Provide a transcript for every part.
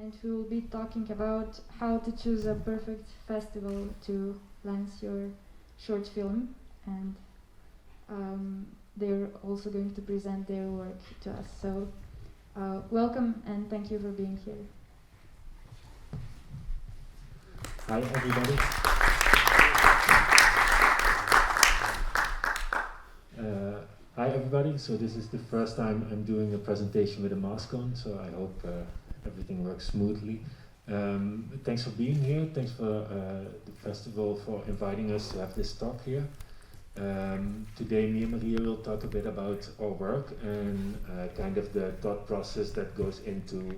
and we will be talking about how to choose a perfect festival to lance your short film, and they're also going to present their work to us. So welcome and thank you for being here. Hi everybody. Hi everybody. So this is the first time I'm doing a presentation with a mask on, so I hope everything works smoothly. Thanks for being here. Thanks for the festival for inviting us to have this talk here. Today me and Marija will talk a bit about our work and kind of the thought process that goes into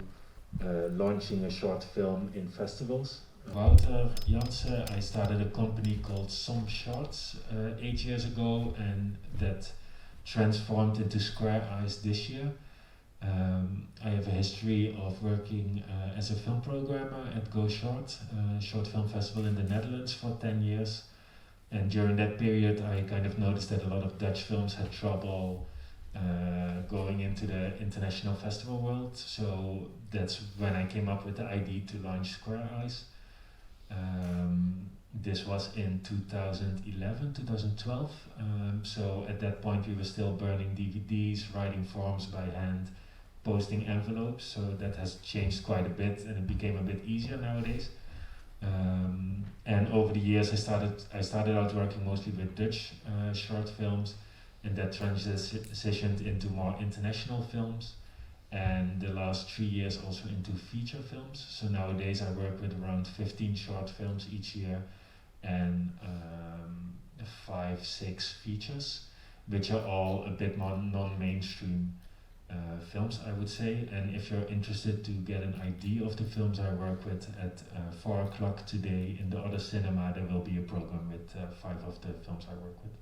launching a short film in festivals. Wouter Jansen, I started a company called Some Shots 8 years ago, and that transformed into Square Eyes this year. I have a history of working as a film programmer at Go Short, short film festival in the Netherlands for 10 years. And during that period I kind of noticed that a lot of Dutch films had trouble going into the international festival world. So that's when I came up with the idea to launch Square Eyes. This was in 2011, 2012. So at that point we were still burning DVDs, writing forms by hand, posting envelopes. So that has changed quite a bit and it became a bit easier nowadays. And over the years I started out working mostly with Dutch short films, and that transitioned into more international films. And the last 3 years also into feature films. So nowadays I work with around 15 short films each year and 5-6 features, which are all a bit more non-mainstream films, I would say. And if you're interested to get an idea of the films I work with, at 4 o'clock today in the other cinema there will be a program with 5 of the films I work with.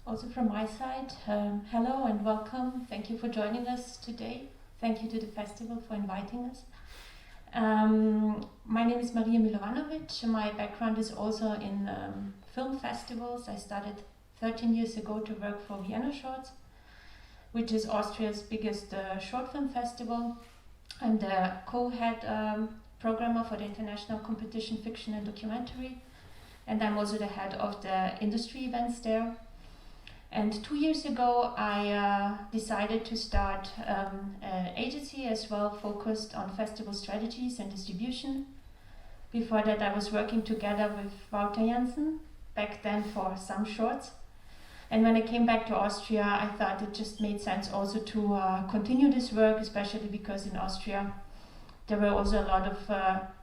Also from my side, hello and welcome. Thank you for joining us today. Thank you to the festival for inviting us. My name is Marija Milovanovic. My background is also in film festivals. I started 13 years ago to work for Vienna Shorts, which is Austria's biggest short film festival. I'm the co-head programmer for the international competition Fiction and Documentary, and I'm also the head of the industry events there. And 2 years ago I decided to start an agency as well, focused on festival strategies and distribution. Before that I was working together with Wouter Jansen, back then for Some Shorts. And when I came back to Austria I thought it just made sense also to continue this work, especially because in Austria there were also a lot of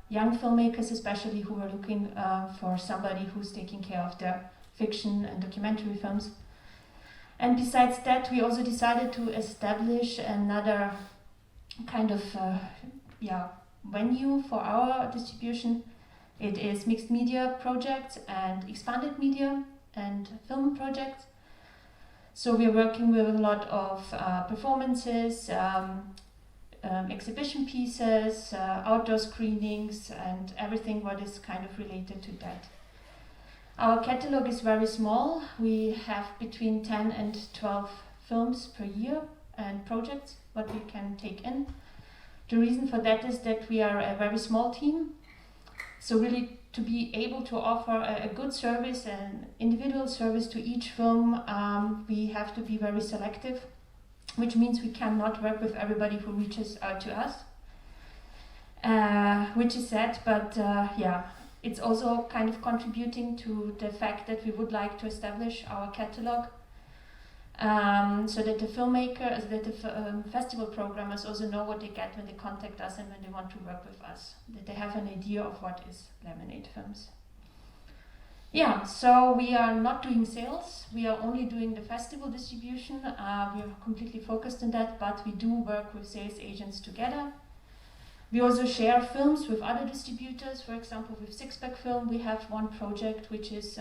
young filmmakers especially who were looking for somebody who's taking care of their fiction and documentary films. And besides that, we also decided to establish another kind of venue for our distribution. It is mixed media projects and expanded media and film projects. So we're working with a lot of performances, exhibition pieces, outdoor screenings, and everything what is kind of related to that. Our catalog is very small. We have between 10 and 12 films per year and projects what we can take in. The reason for that is that we are a very small team. So really to be able to offer a good service, an individual service to each film, we have to be very selective, which means we cannot work with everybody who reaches out to us, which is sad, but it's also kind of contributing to the fact that we would like to establish our catalog, so that the filmmakers, that the festival programmers also know what they get when they contact us and when they want to work with us, that they have an idea of what is laminate films. Yeah, so we are not doing sales, we are only doing the festival distribution. We are completely focused on that, but we do work with sales agents together. We also share films with other distributors. For example, with FeKK Film we have one project which is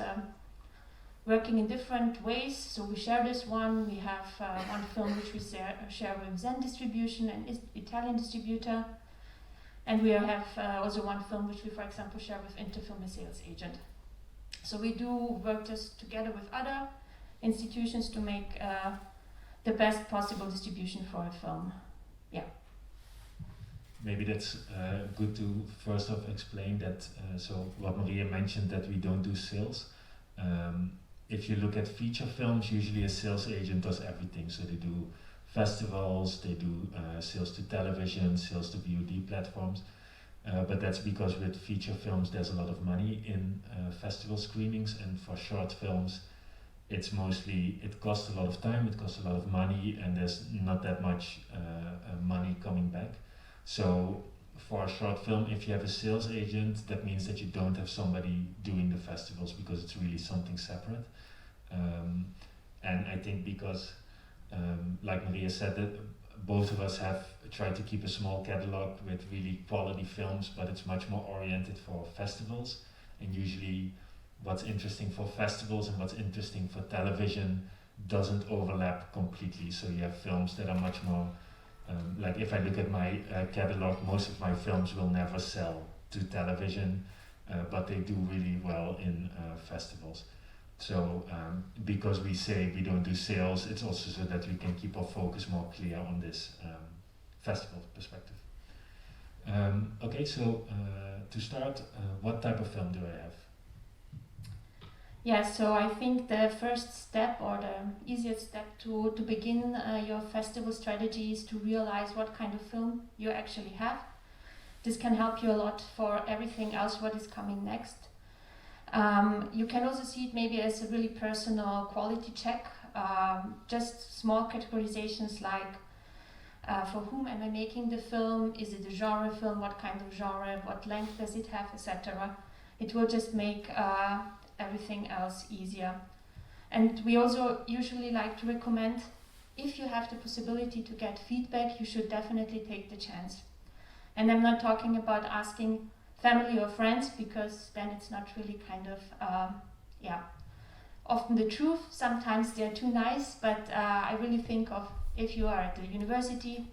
working in different ways, so we share this one. We have one film which we share with Zen Distribution, an Italian distributor, and we have also one film which we, for example, share with Interfilm, a sales agent. So we do work just together with other institutions to make the best possible distribution for a film. Yeah. maybe that's good to first off explain that. So what Maria mentioned, that we don't do sales. If you look at feature films, usually a sales agent does everything. So they do festivals, they do sales to television, sales to VOD platforms. But that's because with feature films there's a lot of money in festival screenings, and for short films it's mostly, it costs a lot of time, it costs a lot of money, and there's not that much money coming back. So for a short film, if you have a sales agent, that means that you don't have somebody doing the festivals, because it's really something separate. And I think because, like Maria said, that both of us have tried to keep a small catalog with really quality films, but it's much more oriented for festivals. And usually what's interesting for festivals and what's interesting for television doesn't overlap completely. So you have films that are much more, like if I look at my catalog, most of my films will never sell to television, but they do really well in festivals. So because we say we don't do sales, it's also so that we can keep our focus more clear on this festival perspective. Okay, so to start, what type of film do I have? Yeah, so I think the first step, or the easiest step to begin your festival strategy, is to realize what kind of film you actually have. This can help you a lot for everything else what is coming next. You can also see it maybe as a really personal quality check, just small categorizations like for whom am I making the film, is it a genre film, what kind of genre, what length does it have, etc. It will just make everything else easier. And we also usually like to recommend, if you have the possibility to get feedback, you should definitely take the chance. And I'm not talking about asking family or friends, because then it's not really kind of, often the truth. Sometimes they're too nice, but I really think of, if you are at the university,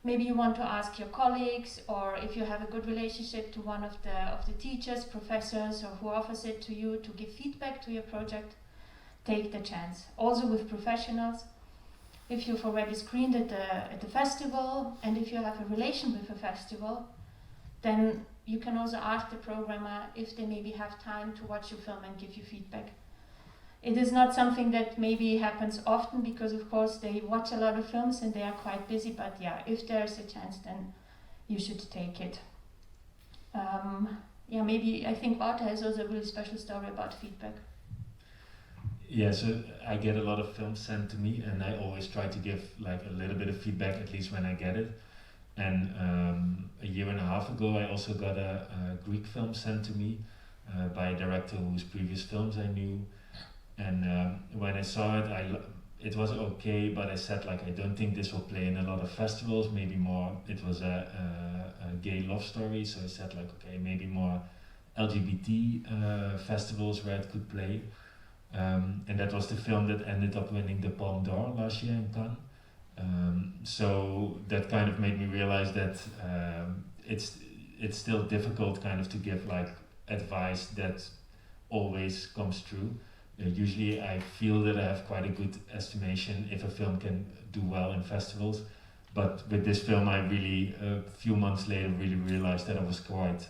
maybe you want to ask your colleagues, or if you have a good relationship to one of the teachers, professors, or who offers it to you to give feedback to your project, take the chance. Also with professionals, if you've already screened at the festival, and if you have a relation with a festival, then you can also ask the programmer if they maybe have time to watch your film and give you feedback. It is not something that maybe happens often, because of course they watch a lot of films and they are quite busy, but yeah, if there's a chance, then you should take it. Maybe I think Wouter has also a really special story about feedback. Yeah, so I get a lot of films sent to me, and I always try to give like a little bit of feedback, at least when I get it. And a year and a half ago, I also got a Greek film sent to me by a director whose previous films I knew. And when I saw it, it was okay, but I said, like, I don't think this will play in a lot of festivals. Maybe more, it was a gay love story, so I said, like, okay, maybe more LGBT festivals where it could play. And that was the film that ended up winning the Palme d'Or last year in Cannes. So that kind of made me realize that it's still difficult kind of to give like advice that always comes true. Usually I feel that I have quite a good estimation if a film can do well in festivals, but with this film I really, a few months later, really realized that I was quite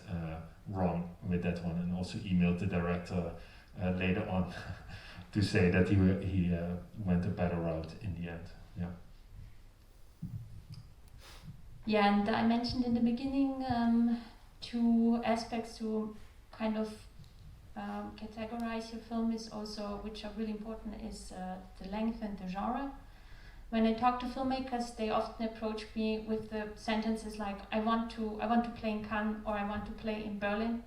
wrong with that one, and also emailed the director later on to say that he went a better route in the end. Yeah. Yeah, and I mentioned in the beginning two aspects to kind of categorize your film is also, which are really important, is the length and the genre. When I talk to filmmakers, they often approach me with the sentences like, I want to play in Cannes, or I want to play in Berlin,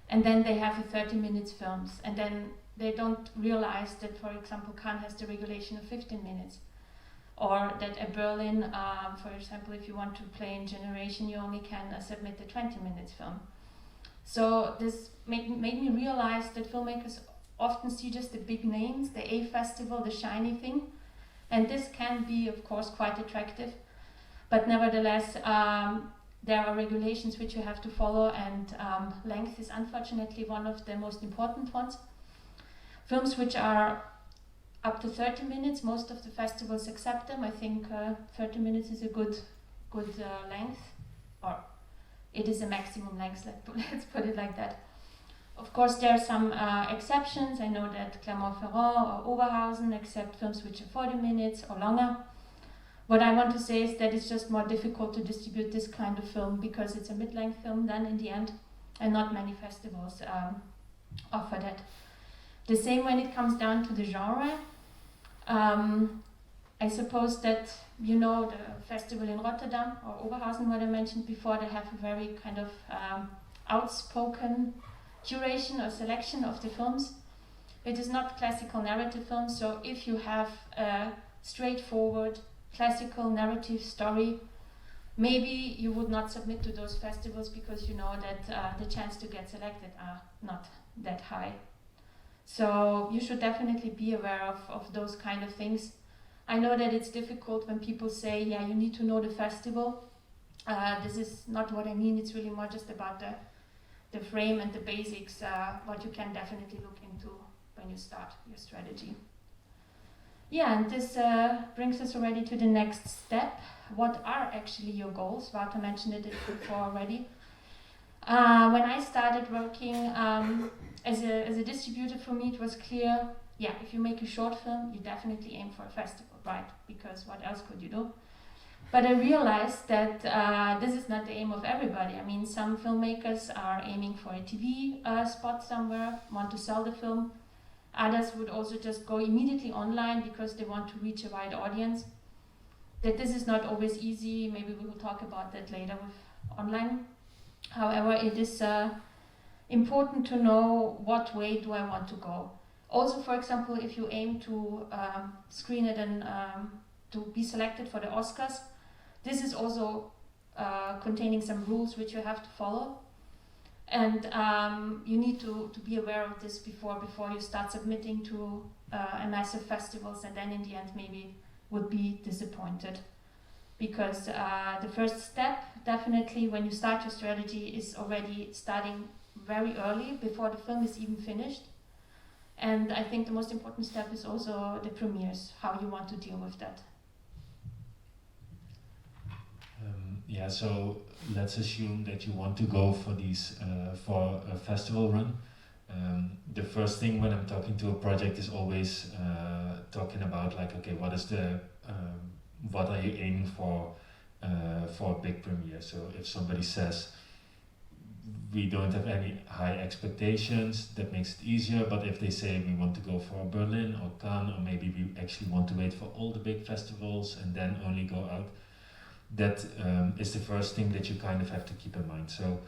and then they have a 30 minutes films, and then they don't realize that, for example, Cannes has the regulation of 15 minutes. Or that at Berlin, for example, if you want to play in Generation, you only can submit the 20 minutes film. So this made me realize that filmmakers often see just the big names, the A festival, the shiny thing, and this can be, of course, quite attractive. But nevertheless, there are regulations which you have to follow, and length is unfortunately one of the most important ones. Films which are up to 30 minutes, most of the festivals accept them. I think 30 minutes is a good length or it is a maximum length, let's put it like that. Of course, there are some exceptions. I know that Clermont-Ferrand or Oberhausen accept films which are 40 minutes or longer. What I want to say is that it's just more difficult to distribute this kind of film because it's a mid-length film then in the end, and not many festivals offer that. The same when it comes down to the genre. I suppose that you know the festival in Rotterdam or Oberhausen, what I mentioned before, they have a very kind of outspoken curation or selection of the films. It is not classical narrative films, so if you have a straightforward classical narrative story, maybe you would not submit to those festivals because you know that the chance to get selected are not that high. So you should definitely be aware of those kind of things. I know that it's difficult when people say, yeah, you need to know the festival. This is not what I mean. It's really more just about the frame and the basics, what you can definitely look into when you start your strategy. Yeah, and this brings us already to the next step. What are actually your goals? Wouter mentioned it before already. When I started working as a distributor, for me it was clear, yeah, if you make a short film, you definitely aim for a festival, right? Because what else could you do? But I realized that this is not the aim of everybody. I mean, some filmmakers are aiming for a TV spot somewhere, want to sell the film. Others would also just go immediately online because they want to reach a wide audience. That this is not always easy. Maybe we will talk about that later with online. However, it is important to know what way do I want to go. Also, for example, if you aim to screen it and to be selected for the Oscars, this is also containing some rules which you have to follow. And you need to be aware of this before you start submitting to a massive festivals, and then in the end maybe would be disappointed. Because the first step, definitely when you start your strategy, is already starting very early, before the film is even finished. And I think the most important step is also the premieres, how you want to deal with that. Yeah, so let's assume that you want to go for these for a festival run. The first thing when I'm talking to a project is always talking about like, okay, what is the what are you aiming for a big premiere? So if somebody says we don't have any high expectations, that makes it easier. But if they say we want to go for Berlin or Cannes, or maybe we actually want to wait for all the big festivals and then only go out, that is the first thing that you kind of have to keep in mind. So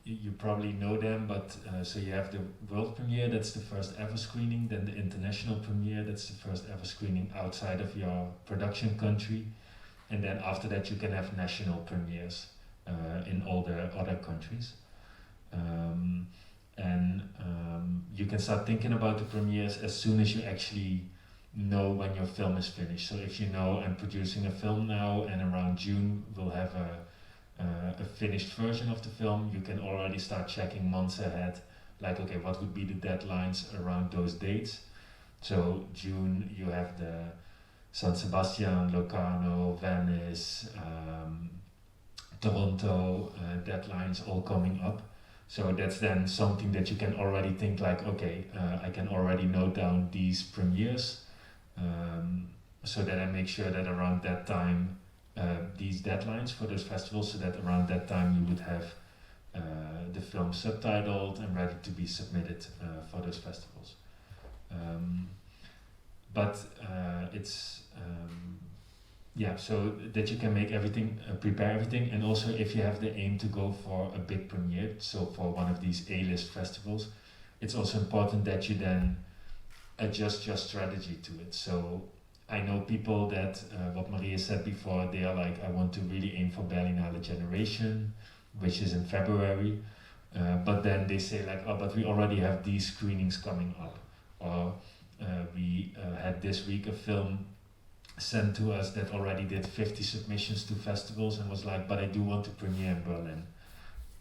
you probably know them, but so you have the world premiere, that's the first ever screening, then the international premiere, that's the first ever screening outside of your production country, and then after that you can have national premieres in all the other countries. And you can start thinking about the premieres as soon as you actually know when your film is finished. So if you know I'm producing a film now and around June we'll have a finished version of the film, you can already start checking months ahead, like, okay, what would be the deadlines around those dates. So June you have the San Sebastian, Locarno, Venice, Toronto deadlines all coming up. So that's then something that you can already think like, okay, I can already note down these premieres, so that I make sure that around that time, these deadlines for those festivals, so that around that time you would have the film subtitled and ready to be submitted for those festivals. But it's yeah, so that you can make everything, prepare everything, and also if you have the aim to go for a big premiere, so for one of these A-list festivals, it's also important that you then adjust your strategy to it. So I know people that, what Marija said before, they are like, I want to really aim for Berlinale Generation, which is in February, but then they say like, oh, but we already have these screenings coming up, or we had this week a film sent to us that already did 50 submissions to festivals and was like, but I do want to premiere in Berlin.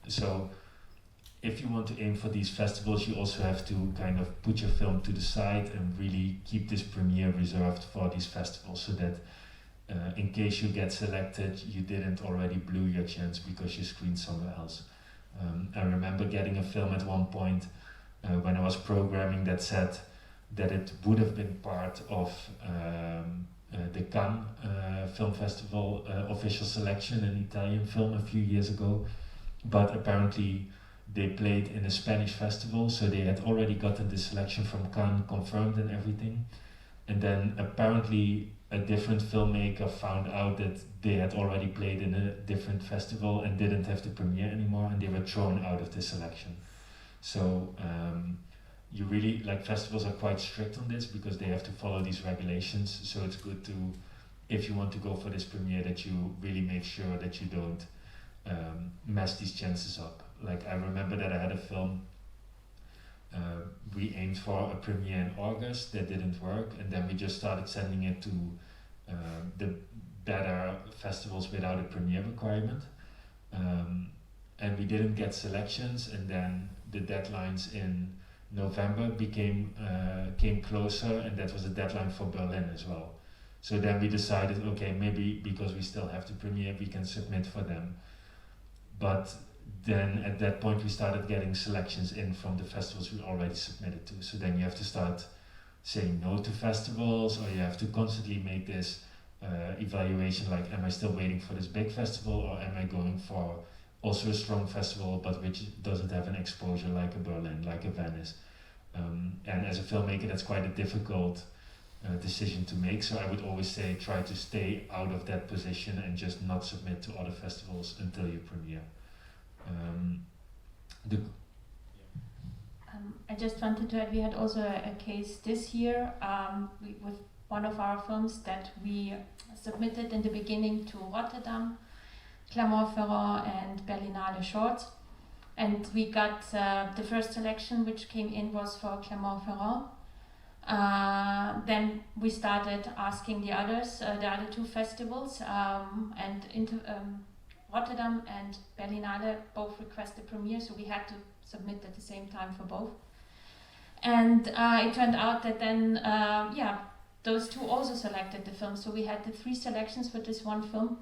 So if you want to aim for these festivals, you also have to kind of put your film to the side and really keep this premiere reserved for these festivals, so that in case you get selected, you didn't already blew your chance because you screened somewhere else. I remember getting a film at one point when I was programming that said that it would have been part of the Cannes Film Festival official selection, an Italian film a few years ago, but apparently they played in a Spanish festival, so they had already gotten the selection from Cannes confirmed and everything. And then apparently a different filmmaker found out that they had already played in a different festival and didn't have the premiere anymore, and they were thrown out of the selection. So you really, like, festivals are quite strict on this because they have to follow these regulations. So it's good to, if you want to go for this premiere, that you really make sure that you don't mess these chances up. Like, I remember that I had a film, we aimed for a premiere in August, that didn't work, and then we just started sending it to the better festivals without a premiere requirement. And we didn't get selections, and then the deadlines in November came closer, and that was the deadline for Berlin as well. So then we decided, okay, maybe because we still have the premiere, we can submit for them. But then at that point we started getting selections in from the festivals we already submitted to. So then you have to start saying no to festivals, or you have to constantly make this evaluation, like, am I still waiting for this big festival, or am I going for also a strong festival but which doesn't have an exposure like a Berlin, like a Venice. And as a filmmaker, that's quite a difficult decision to make, so I would always say try to stay out of that position and just not submit to other festivals until you premiere. I just wanted to add, we had also a case this year with one of our films that we submitted in the beginning to Rotterdam, Clermont-Ferrand and Berlinale Shorts, and we got the first selection which came in was for Clermont-Ferrand. Then we started asking the others, the other two festivals, and Rotterdam and Berlinale both requested premiere, so we had to submit at the same time for both. And it turned out that then, those two also selected the film, so we had the 3 selections for this one film.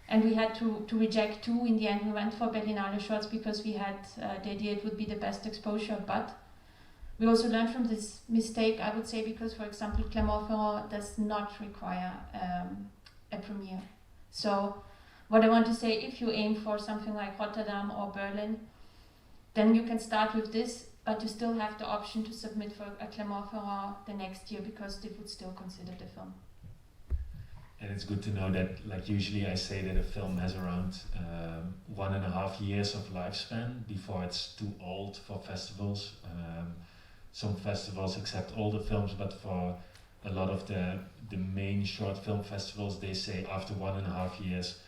And we had to reject 2. In the end, we went for Berlinale Shorts because we had the idea it would be the best exposure. But we also learned from this mistake, I would say, because, for example, Clermont-Ferrand does not require a premiere. So what I want to say, if you aim for something like Rotterdam or Berlin, then you can start with this, but you still have the option to submit for a Clermont-Ferrand the next year because they would still consider the film. And it's good to know that, like, usually I say that a film has around 1.5 years of lifespan before it's too old for festivals. Some festivals accept older films, but for a lot of the main short film festivals, they say after 1.5 years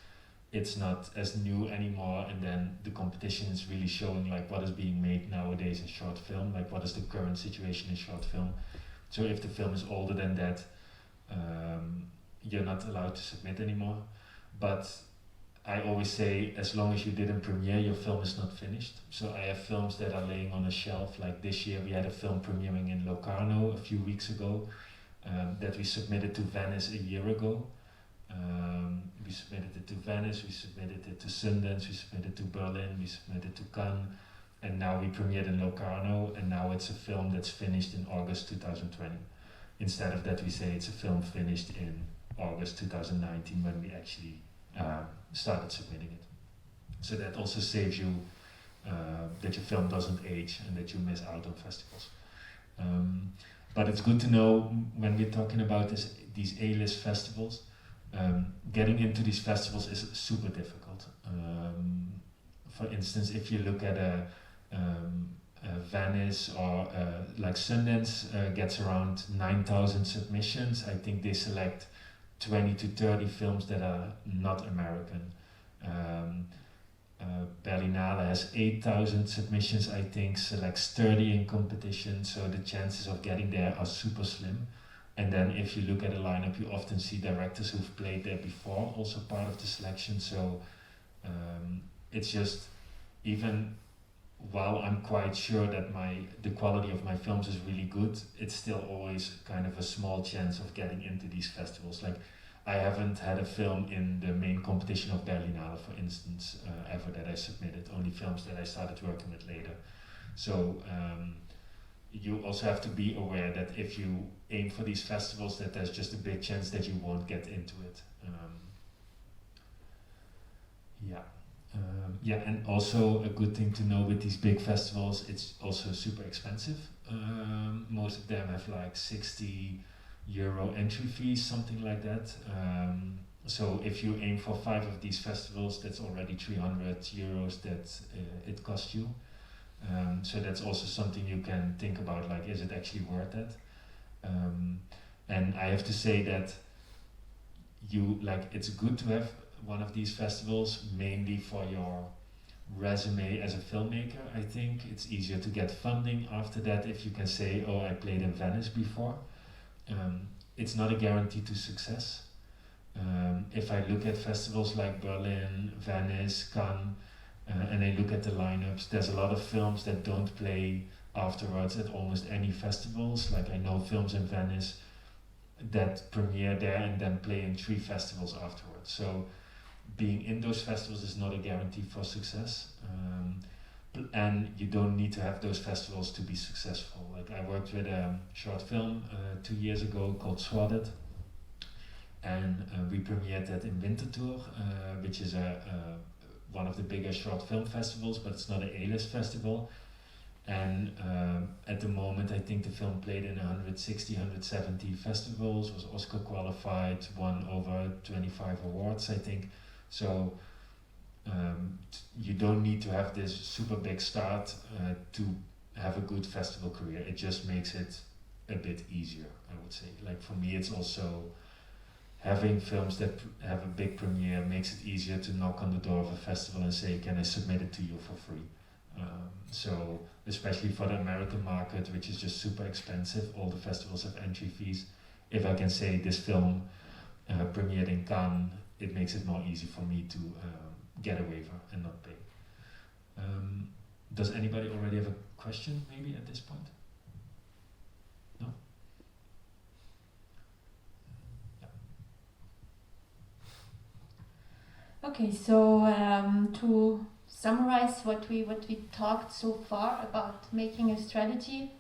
it's not as new anymore, and then the competition is really showing like what is being made nowadays in short film, like what is the current situation in short film. So if the film is older than that, you're not allowed to submit anymore. But I always say, as long as you didn't premiere, your film is not finished. So I have films that are laying on a shelf. Like this year we had a film premiering in Locarno a few weeks ago that we submitted to Venice a year ago. We submitted it to Venice, we submitted it to Sundance, we submitted to Berlin, we submitted to Cannes, and now we premiered in Locarno, and now it's a film that's finished in August 2020. Instead of that, we say it's a film finished in August 2019 when we actually started submitting it. So that also saves you that your film doesn't age and that you miss out on festivals. But it's good to know when we're talking about these A-list festivals, getting into these festivals is super difficult. For instance, if you look at a Venice or like Sundance gets around 9,000 submissions. I think they select 20 to 30 films that are not American. Berlinale has 8,000 submissions, I think, selects 30 in competition, so the chances of getting there are super slim. And then if you look at a lineup, you often see directors who've played there before also part of the selection. So it's just, even while I'm quite sure that the quality of my films is really good, it's still always kind of a small chance of getting into these festivals. Like, I haven't had a film in the main competition of Berlinale, for instance, ever that I submitted, only films that I started working with later. So you also have to be aware that if you aim for these festivals, that there's just a big chance that you won't get into it. Yeah, and also a good thing to know with these big festivals, it's also super expensive. Most of them have like 60 euro entry fees, something like that. So if you aim for 5 of these festivals, that's already 300 euros that it costs you. So that's also something you can think about, like, is it actually worth it? And I have to say that it's good to have one of these festivals, mainly for your resume as a filmmaker. I think it's easier to get funding after that if you can say, oh, I played in Venice before. It's not a guarantee to success. If I look at festivals like Berlin, Venice, Cannes, and I look at the lineups, there's a lot of films that don't play afterwards at almost any festivals. Like, I know films in Venice that premiere there and then play in 3 festivals afterwards. So being in those festivals is not a guarantee for success. And you don't need to have those festivals to be successful. Like, I worked with a short film 2 years ago called Swatted, and we premiered that in Winterthur, which is one of the biggest short film festivals, but it's not an A-list festival. And at the moment, I think the film played in 160, 170 festivals, was Oscar qualified, won over 25 awards, I think. So you don't need to have this super big start to have a good festival career. It just makes it a bit easier, I would say. Like, for me, it's also having films that have a big premiere makes it easier to knock on the door of a festival and say, can I submit it to you for free? So especially for the American market, which is just super expensive, all the festivals have entry fees. If I can say this film premiered in Cannes, it makes it more easy for me to get a waiver and not pay. Does anybody already have a question maybe at this point? No? Yeah. Okay, so to summarize what we talked so far about making a strategy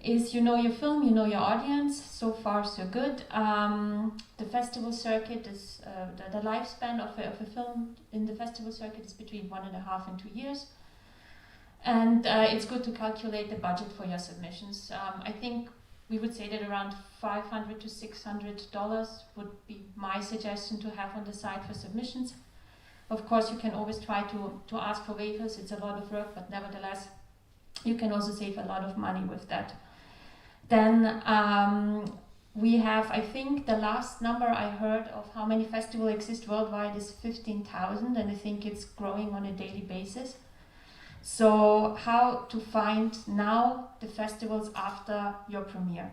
is, you know your film, you know your audience. So far, so good. The festival circuit is the lifespan of a film in the festival circuit is between 1.5 and 2 years, and it's good to calculate the budget for your submissions. I think we would say that around $500 to $600 would be my suggestion to have on the side for submissions. Of course, you can always try to ask for waivers. It's a lot of work, but nevertheless, you can also save a lot of money with that. Then we have, I think the last number I heard of how many festivals exist worldwide is 15,000, and I think it's growing on a daily basis. So how to find now the festivals after your premiere?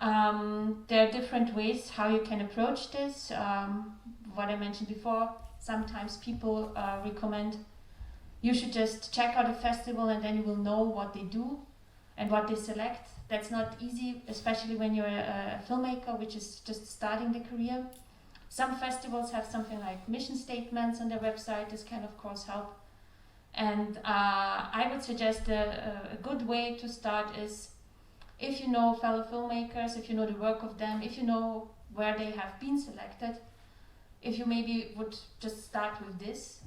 There are different ways how you can approach this. What I mentioned before, sometimes people recommend you should just check out a festival and then you will know what they do and what they select. That's not easy, especially when you're a filmmaker which is just starting the career. Some festivals have something like mission statements on their website. This can of course help. And I would suggest a good way to start is, if you know fellow filmmakers, if you know the work of them, if you know where they have been selected, if you maybe would just start with this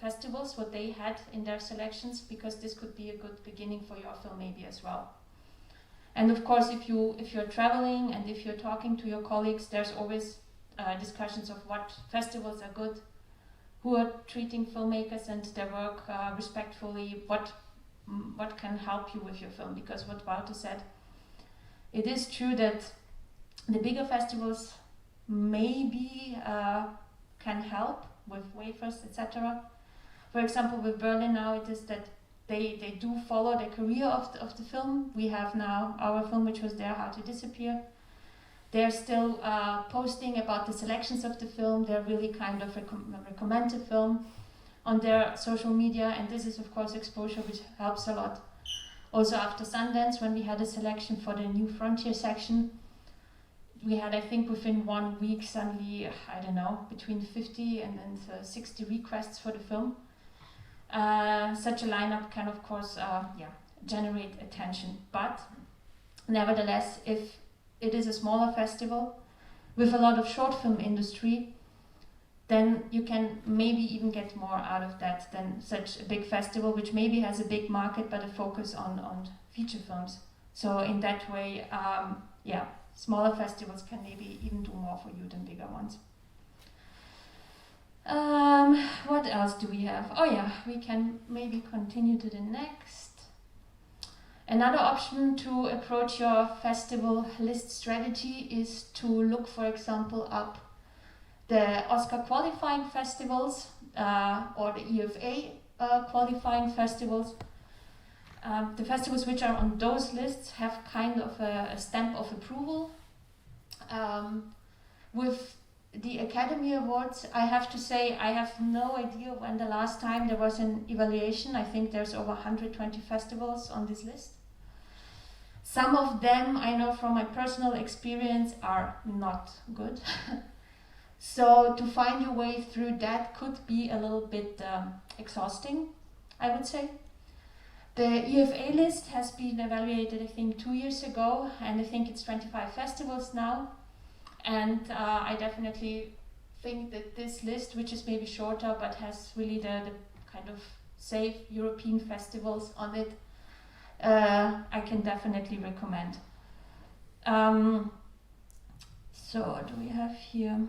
festivals, what they had in their selections, because this could be a good beginning for your film maybe as well. And of course, if you're traveling and if you're talking to your colleagues, there's always discussions of what festivals are good, who are treating filmmakers and their work respectfully, what can help you with your film. Because what Wouter said, it is true that the bigger festivals maybe can help with waivers, etc. For example, with Berlin now, it is that they do follow the career of the film. We have now our film, which was there, How to Disappear. They're still posting about the selections of the film. They're really kind of recommend the film on their social media, and this is of course exposure, which helps a lot. Also after Sundance, when we had a selection for the New Frontier section, we had, I think, within 1 week suddenly, I don't know, between 50 and then 60 requests for the film. Such a lineup can, of course, generate attention. But nevertheless, if it is a smaller festival with a lot of short film industry, then you can maybe even get more out of that than such a big festival, which maybe has a big market but a focus on feature films. So in that way, smaller festivals can maybe even do more for you than bigger ones. What else do we have? Oh yeah, we can maybe continue to the next. Another option to approach your festival list strategy is to look, for example, up the Oscar qualifying festivals or the EFA qualifying festivals. The festivals which are on those lists have kind of a stamp of approval. With the Academy Awards, I have to say I have no idea when the last time there was an evaluation. I think there's over 120 festivals on this list. Some of them, I know from my personal experience, are not good. So to find your way through that could be a little bit exhausting, I would say. The EFA list has been evaluated, I think, 2 years ago, and I think it's 25 festivals now. And I definitely think that this list, which is maybe shorter but has really the kind of safe European festivals on it, I can definitely recommend. So do we have here?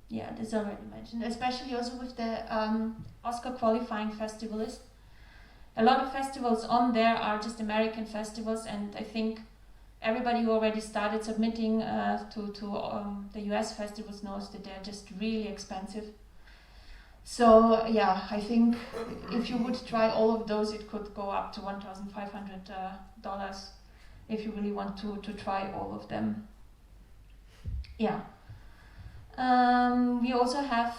Yeah, this already mentioned, especially also with the Oscar qualifying festival list. A lot of festivals on there are just American festivals, and I think everybody who already started submitting to the US festivals knows that they're just really expensive. So yeah, I think if you would try all of those, it could go up to $1,500 if you really want to try all of them. Yeah. We also have,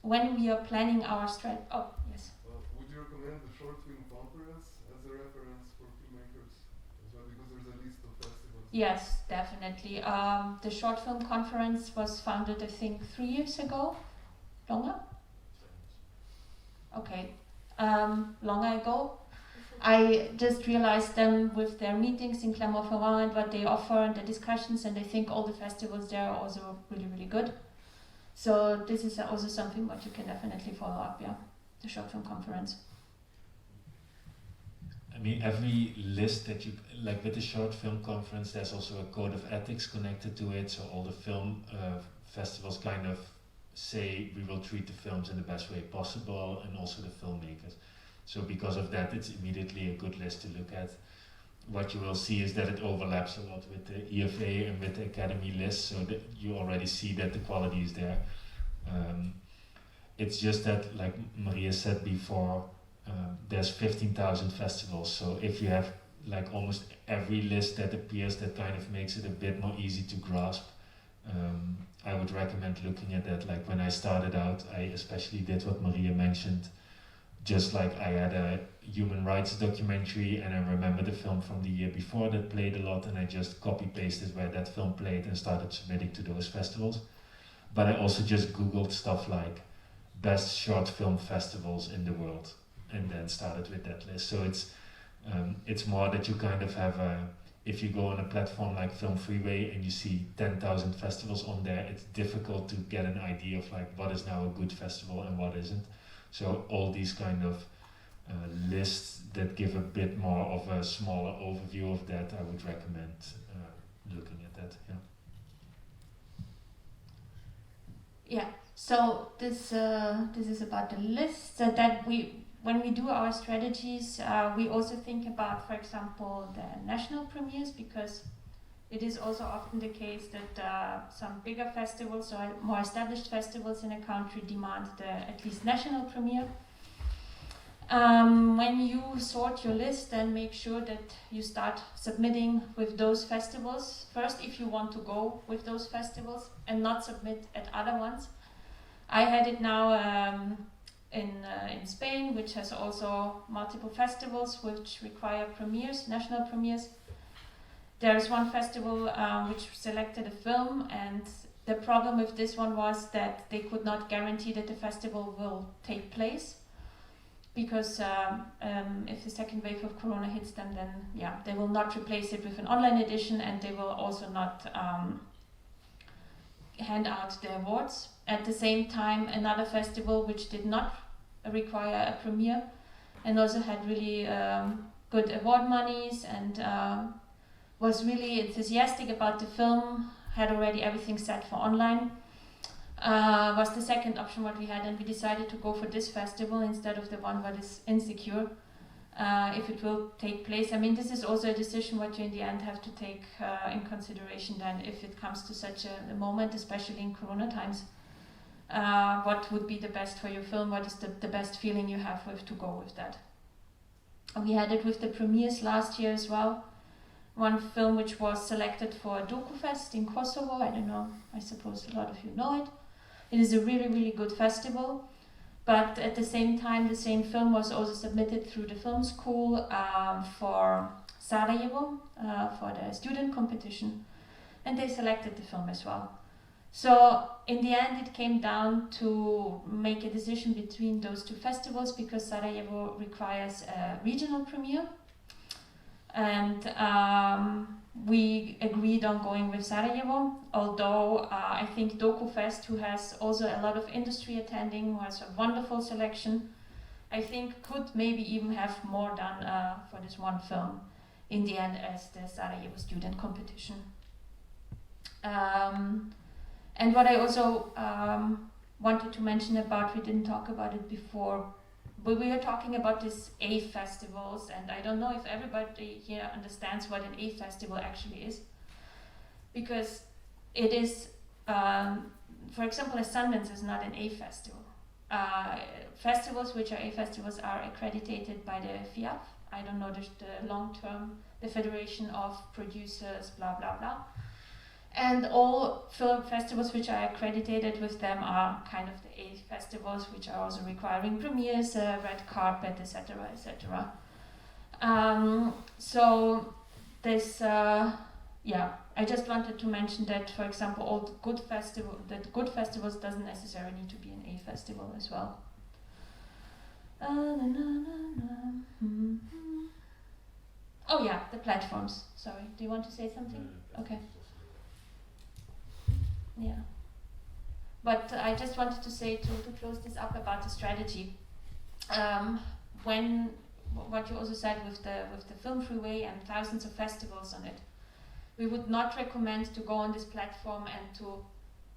when we are planning our strategy. Oh, yes. Would you recommend the short film conference as a reference for filmmakers as well, because there's a list of festivals? Yes, definitely. The short film conference was founded, I think, 3 years ago. Longer? Okay. Longer ago. I just realized them with their meetings in Clermont-Ferrand and what they offer and the discussions, and I think all the festivals there are also really, really good. So this is also something what you can definitely follow up, yeah, the short film conference. I mean, every list that you, like with the short film conference, there's also a code of ethics connected to it, so all the film festivals kind of say we will treat the films in the best way possible, and also the filmmakers. So because of that, it's immediately a good list to look at. What you will see is that it overlaps a lot with the EFA and with the Academy list, so that you already see that the quality is there. It's just that, like Maria said before, there's 15,000 festivals, so if you have like almost every list that appears, that kind of makes it a bit more easy to grasp. I would recommend looking at that. Like when I started out, I especially did what Maria mentioned. Just like I had a human rights documentary, and I remember the film from the year before that played a lot, and I just copy-pasted where that film played and started submitting to those festivals. But I also just Googled stuff like best short film festivals in the world, and then started with that list. So it's more that you kind of have a, if you go on a platform like Film Freeway and you see 10,000 festivals on there, it's difficult to get an idea of like what is now a good festival and what isn't. So all these kind of lists that give a bit more of a smaller overview of that, I would recommend looking at that. Yeah. Yeah. So this is about the list that when we do our strategies, we also think about, for example, the national premieres, because it is also often the case that some bigger festivals or more established festivals in a country demand the at least national premiere. When you sort your list, then make sure that you start submitting with those festivals first, if you want to go with those festivals, and not submit at other ones. I had it now in Spain, which has also multiple festivals which require premieres, national premieres. There is one festival which selected a film, and the problem with this one was that they could not guarantee that the festival will take place, because if the second wave of Corona hits them, then they will not replace it with an online edition, and they will also not hand out the awards. At the same time, another festival which did not require a premiere and also had really good award monies and was really enthusiastic about the film, had already everything set for online, was the second option what we had, and we decided to go for this festival instead of the one that is insecure if it will take place. I mean, this is also a decision what you in the end have to take in consideration then if it comes to such a moment, especially in Corona times. What would be the best for your film? What is the best feeling you have with to go with that? We had it with the premieres last year as well. One film which was selected for a DokuFest in Kosovo. I don't know, I suppose a lot of you know it. It is a really, really good festival. But at the same time, the same film was also submitted through the film school for Sarajevo, for the student competition. And they selected the film as well. So in the end, it came down to make a decision between those two festivals, because Sarajevo requires a regional premiere. And we agreed on going with Sarajevo, although I think DokuFest, who has also a lot of industry attending, who has a wonderful selection, I think could maybe even have more done for this one film in the end as the Sarajevo student competition. And what I also wanted to mention about, we didn't talk about it before, but we are talking about these A festivals, and I don't know if everybody here understands what an A festival actually is. Because it is, for example, a Sundance is not an A festival. Festivals which are A festivals are accredited by the FIAF. I don't know the long term, the Federation of Producers, blah, blah, blah. And all film festivals which are accredited with them are kind of the A festivals, which are also requiring premieres, red carpet, etc., etc. So this, I just wanted to mention that, for example, all the good festivals doesn't necessarily need to be an A festival as well. Oh yeah, the platforms. Sorry, do you want to say something? Okay. Yeah, but I just wanted to say to close this up about the strategy. When what you also said with the film freeway and thousands of festivals on it, we would not recommend to go on this platform and to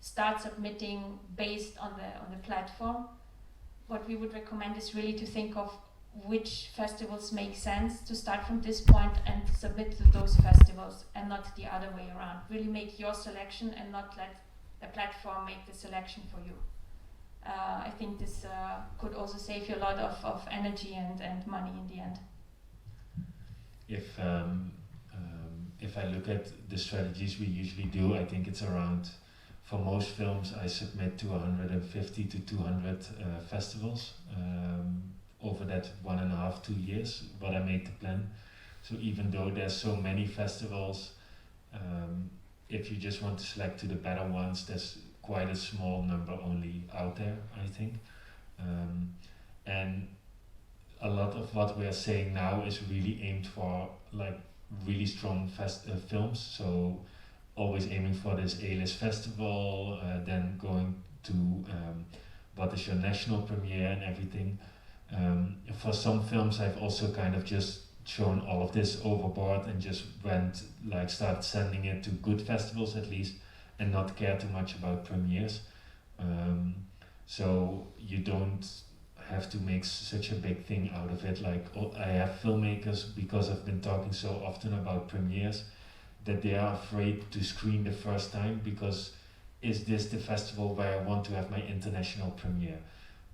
start submitting based on the platform. What we would recommend is really to think of which festivals make sense to start from this point and submit to those festivals, and not the other way around. Really make your selection and not let the platform make the selection for you. I think this could also save you a lot of energy and money in the end. If I look at the strategies we usually do, I think it's around, for most films, I submit to 150 to 200 festivals over that 1.5, 2 years, what I make the plan. So even though there's so many festivals, if you just want to select to the better ones, there's quite a small number only out there, I think. And a lot of what we are saying now is really aimed for like really strong films. So always aiming for this A-list festival, then going to what is your national premiere and everything. For some films, I've also kind of just shown all of this overboard and just started sending it to good festivals at least, and not care too much about premieres. So you don't have to make such a big thing out of it. Like, I have filmmakers, because I've been talking so often about premieres, that they are afraid to screen the first time, because is this the festival where I want to have my international premiere?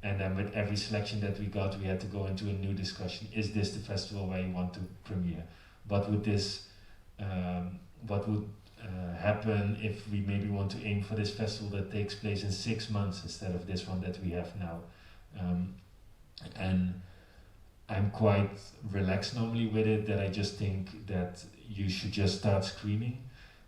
And then with every selection that we got, we had to go into a new discussion. Is this the festival where you want to premiere? What would happen if we maybe want to aim for this festival that takes place in 6 months instead of this one that we have now? And I'm quite relaxed normally with it, that I just think that you should just start screening,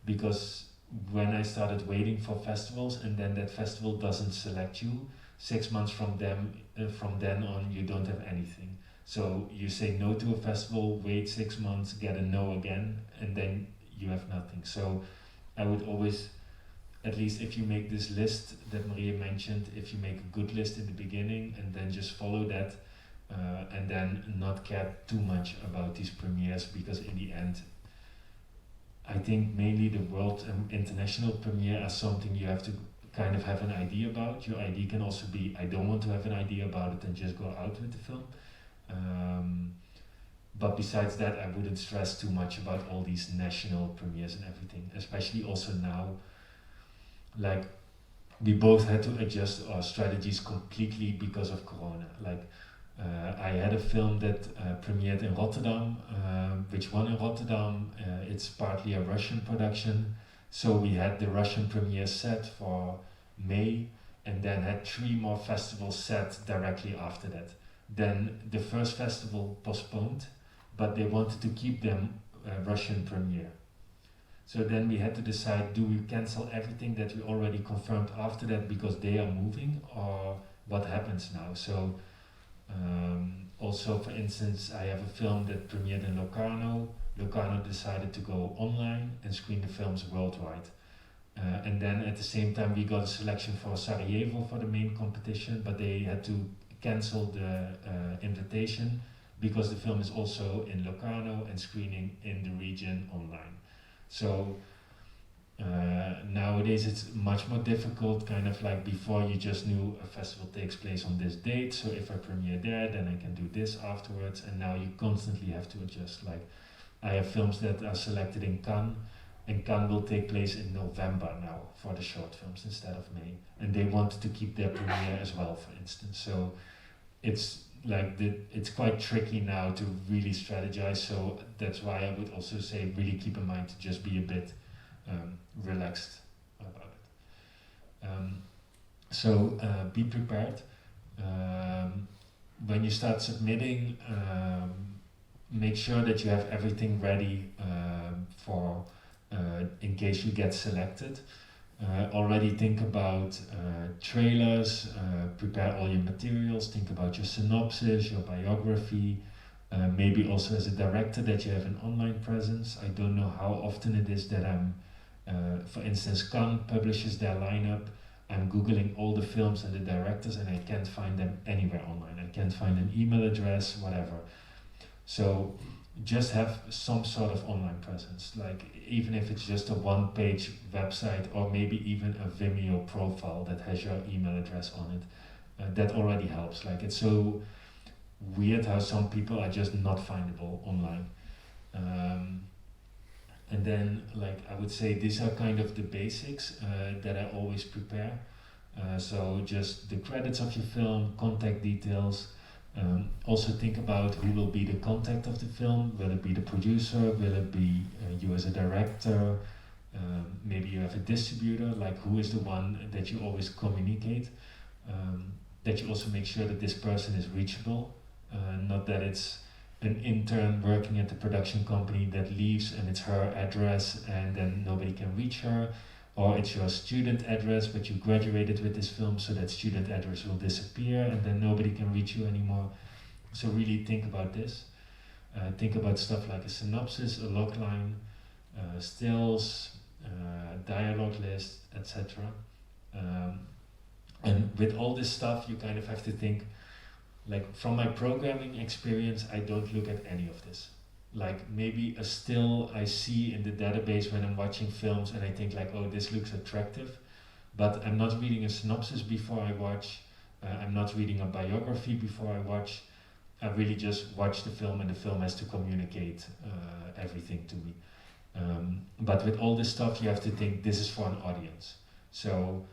because when I started waiting for festivals and then that festival doesn't select you, 6 months from then on you don't have anything. So you say no to a festival, wait 6 months, get a no again, and then you have nothing. So I would always, at least if you make this list that Marija mentioned, if you make a good list in the beginning and then just follow that, and then not care too much about these premieres, because in the end, I think mainly the world and international premiere are something you have to kind of have an idea about. Your idea can also be, I don't want to have an idea about it and just go out with the film. But besides that, I wouldn't stress too much about all these national premieres and everything, especially also now, like we both had to adjust our strategies completely because of Corona. Like I had a film that premiered in Rotterdam, which won in Rotterdam. It's partly a Russian production, so we had the Russian premiere set for May, and then had 3 more festivals set directly after that. Then the first festival postponed, but they wanted to keep them Russian premiere. So then we had to decide, do we cancel everything that we already confirmed after that because they are moving, or what happens now? So also, for instance, I have a film that premiered in Locarno. Locarno decided to go online and screen the films worldwide. And then at the same time we got a selection for Sarajevo for the main competition, but they had to cancel the invitation because the film is also in Locarno and screening in the region online. So nowadays it's much more difficult, kind of like before you just knew a festival takes place on this date, so if I premiere there then I can do this afterwards, and now you constantly have to adjust. Like I have films that are selected in Cannes, and Cannes will take place in November now for the short films instead of May, and they want to keep their premiere as well, for instance. So it's like it's quite tricky now to really strategize, so that's why I would also say really keep in mind to just be a bit relaxed about it. So be prepared. When you start submitting, make sure that you have everything ready for in case you get selected. Already think about trailers, prepare all your materials, think about your synopsis, your biography, maybe also as a director that you have an online presence. I don't know how often it is that I'm, for instance, Cannes publishes their lineup. I'm Googling all the films and the directors and I can't find them anywhere online. I can't find an email address, whatever. So just have some sort of online presence, like even if it's just a one-page website or maybe even a Vimeo profile that has your email address on it. That already helps. Like it's so weird how some people are just not findable online. And then, like I would say, these are kind of the basics that I always prepare. So just the credits of your film, contact details. Also think about who will be the contact of the film. Will it be the producer? Will it be you as a director? Maybe you have a distributor. Like who is the one that you always communicate? That you also make sure that this person is reachable. Not that it's an intern working at the production company that leaves and it's her address and then nobody can reach her. Or it's your student address, but you graduated with this film, so that student address will disappear and then nobody can reach you anymore. So really think about this. Think about stuff like a synopsis, a logline, stills, dialogue list, etc. And with all this stuff, you kind of have to think, like from my programming experience, I don't look at any of this. Like maybe a still I see in the database when I'm watching films and I think like, oh, this looks attractive, but I'm not reading a synopsis before I watch, I'm not reading a biography before I watch. I really just watch the film and the film has to communicate everything to me. But with all this stuff, you have to think this is for an audience. So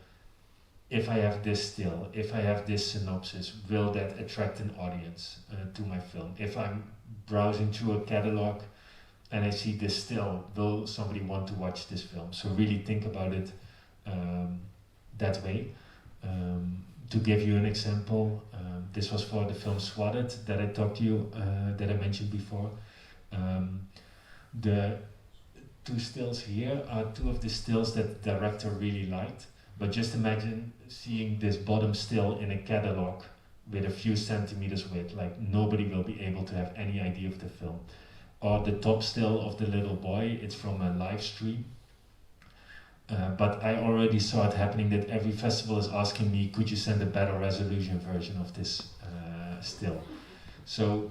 if I have this still, if I have this synopsis, will that attract an audience to my film? If I'm browsing through a catalog and I see this still, will somebody want to watch this film? So really think about it that way. To give you an example, this was for the film Swatted that I talked to you, that I mentioned before. The two stills here are two of the stills that the director really liked. But just imagine seeing this bottom still in a catalog with a few centimeters width. Like nobody will be able to have any idea of the film. Or the top still of the little boy, it's from a live stream. But I already saw it happening that every festival is asking me, could you send a better resolution version of this still? So,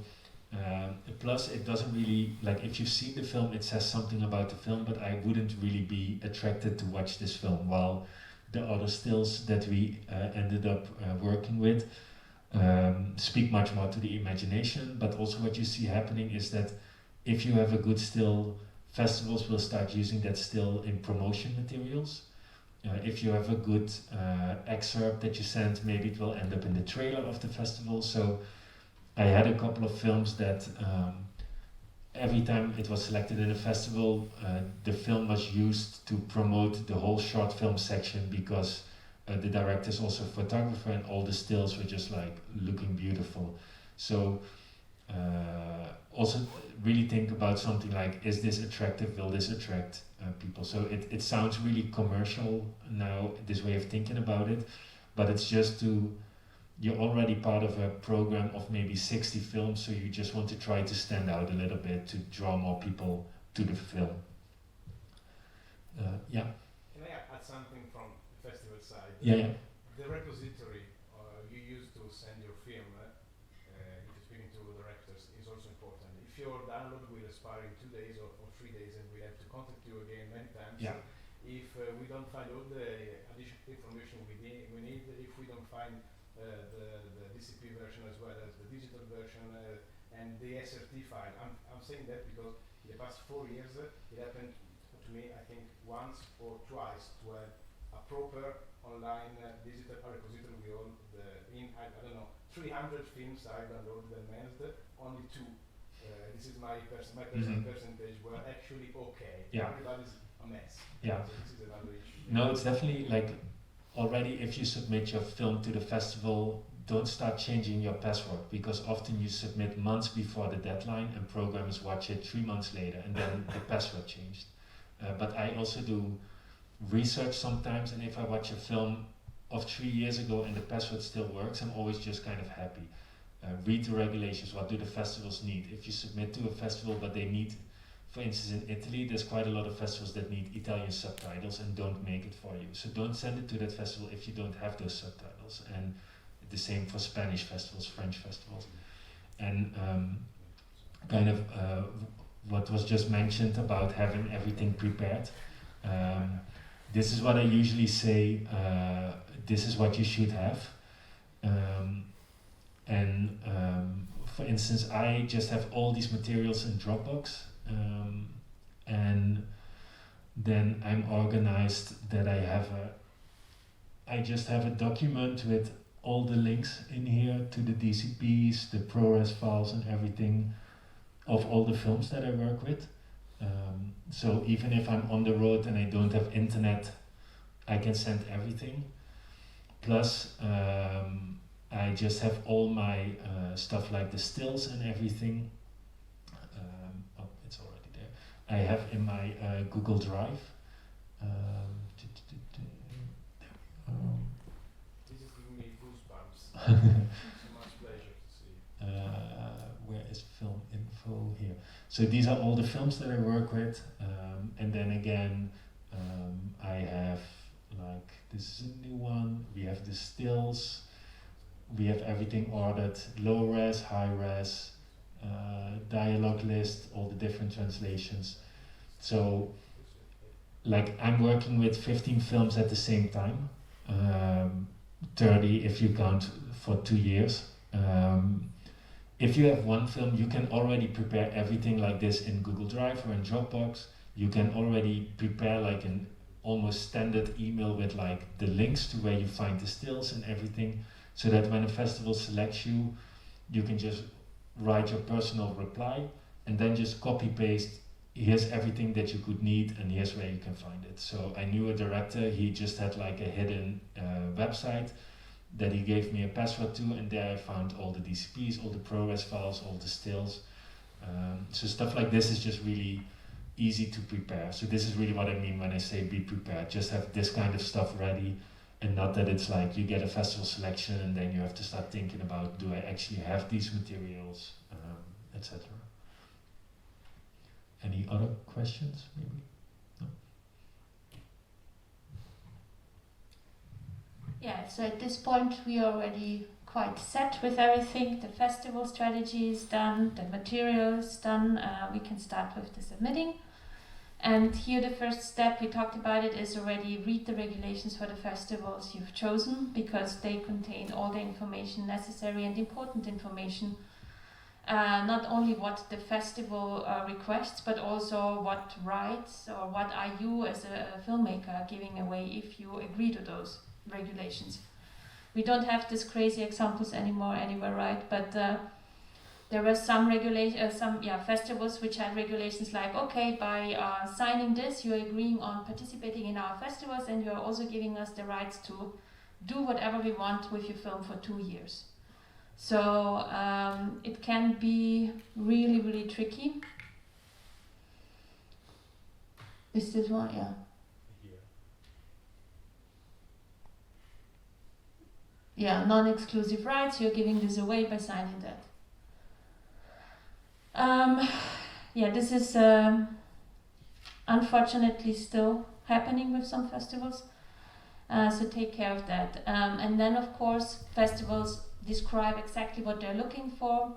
plus it doesn't really, like if you've seen the film, it says something about the film, but I wouldn't really be attracted to watch this film, while the other stills that we ended up working with speak much more to the imagination. But also what you see happening is that if you have a good still, festivals will start using that still in promotion materials. If you have a good excerpt that you send, maybe it will end up in the trailer of the festival. So I had a couple of films that every time it was selected in a festival, the film was used to promote the whole short film section, because the director is also a photographer and all the stills were just like looking beautiful. So also really think about something like, is this attractive? Will this attract people? So it sounds really commercial now, this way of thinking about it, but it's just you're already part of a program of maybe 60 films, so you just want to try to stand out a little bit to draw more people to the film. Yeah. Can I add something from the festival side? Yeah. The repository you use to send your film, if you're speaking to directors, is also important. If your download will expire in 2 days or 3 days, and we have to contact you again many times. Yeah. If we don't find all the additional information we need, if we don't find the DCP version as well as the digital version and the SRT file. I'm saying that because in the past 4 years it happened to me, I think once or twice, to have a proper online digital repository with all I don't know, 300 films I downloaded and managed, only 2. This is my personal percentage were actually okay. Yeah. Everybody's a mess. Yeah. So this is another issue. No, it's definitely like, already if you submit your film to the festival, don't start changing your password, because often you submit months before the deadline and programmers watch it 3 months later and then the password changed. But I also do research sometimes, and if I watch a film of 3 years ago and the password still works, I'm always just kind of happy. Read the regulations, what do the festivals need? If you submit to a festival but they need, for instance in Italy, there's quite a lot of festivals that need Italian subtitles and don't make it for you. So don't send it to that festival if you don't have those subtitles. And the same for Spanish festivals, French festivals. And what was just mentioned about having everything prepared. This is what I usually say, this is what you should have. For instance, I just have all these materials in Dropbox, and then I'm organized that I just have a document with all the links in here to the DCPs, the ProRes files and everything of all the films that I work with. So even if I'm on the road and I don't have internet, I can send everything. Plus, I just have all my stuff like the stills and everything. Oh, it's already there. I have in my Google Drive. This is giving me goosebumps. So much pleasure to see. Where is film info here? So these are all the films that I work with, and then again, I have like, this is a new one. We have the stills. We have everything ordered, low res, high res, dialogue list, all the different translations. So, like, I'm working with 15 films at the same time, 30 if you count for 2 years. If you have one film, you can already prepare everything like this in Google Drive or in Dropbox. You can already prepare like an almost standard email with like the links to where you find the stills and everything, so that when a festival selects you, you can just write your personal reply and then just copy paste, here's everything that you could need and here's where you can find it. So I knew a director, he just had like a hidden website that he gave me a password to, and there I found all the DCPs, all the ProRes files, all the stills. So stuff like this is just really easy to prepare. So this is really what I mean when I say be prepared. Just have this kind of stuff ready, and not that it's like you get a festival selection and then you have to start thinking about, do I actually have these materials, etc. Any other questions, maybe? No? Yeah, so at this point we are already quite set with everything. The festival strategy is done, the material is done, we can start with the submitting. And here the first step, we talked about it, is already read the regulations for the festivals you've chosen, because they contain all the information necessary and important information. Not only what the festival requests, but also what rights or what are you as a filmmaker giving away if you agree to those regulations. We don't have these crazy examples anymore anywhere, right? But there were some festivals which had regulations like, okay, by signing this, you're agreeing on participating in our festivals, and you're also giving us the rights to do whatever we want with your film for 2 years. So it can be really, really tricky. Is this one? Yeah. Yeah, non-exclusive rights, you're giving this away by signing that. Yeah, this is unfortunately still happening with some festivals, so take care of that. And then of course festivals describe exactly what they're looking for.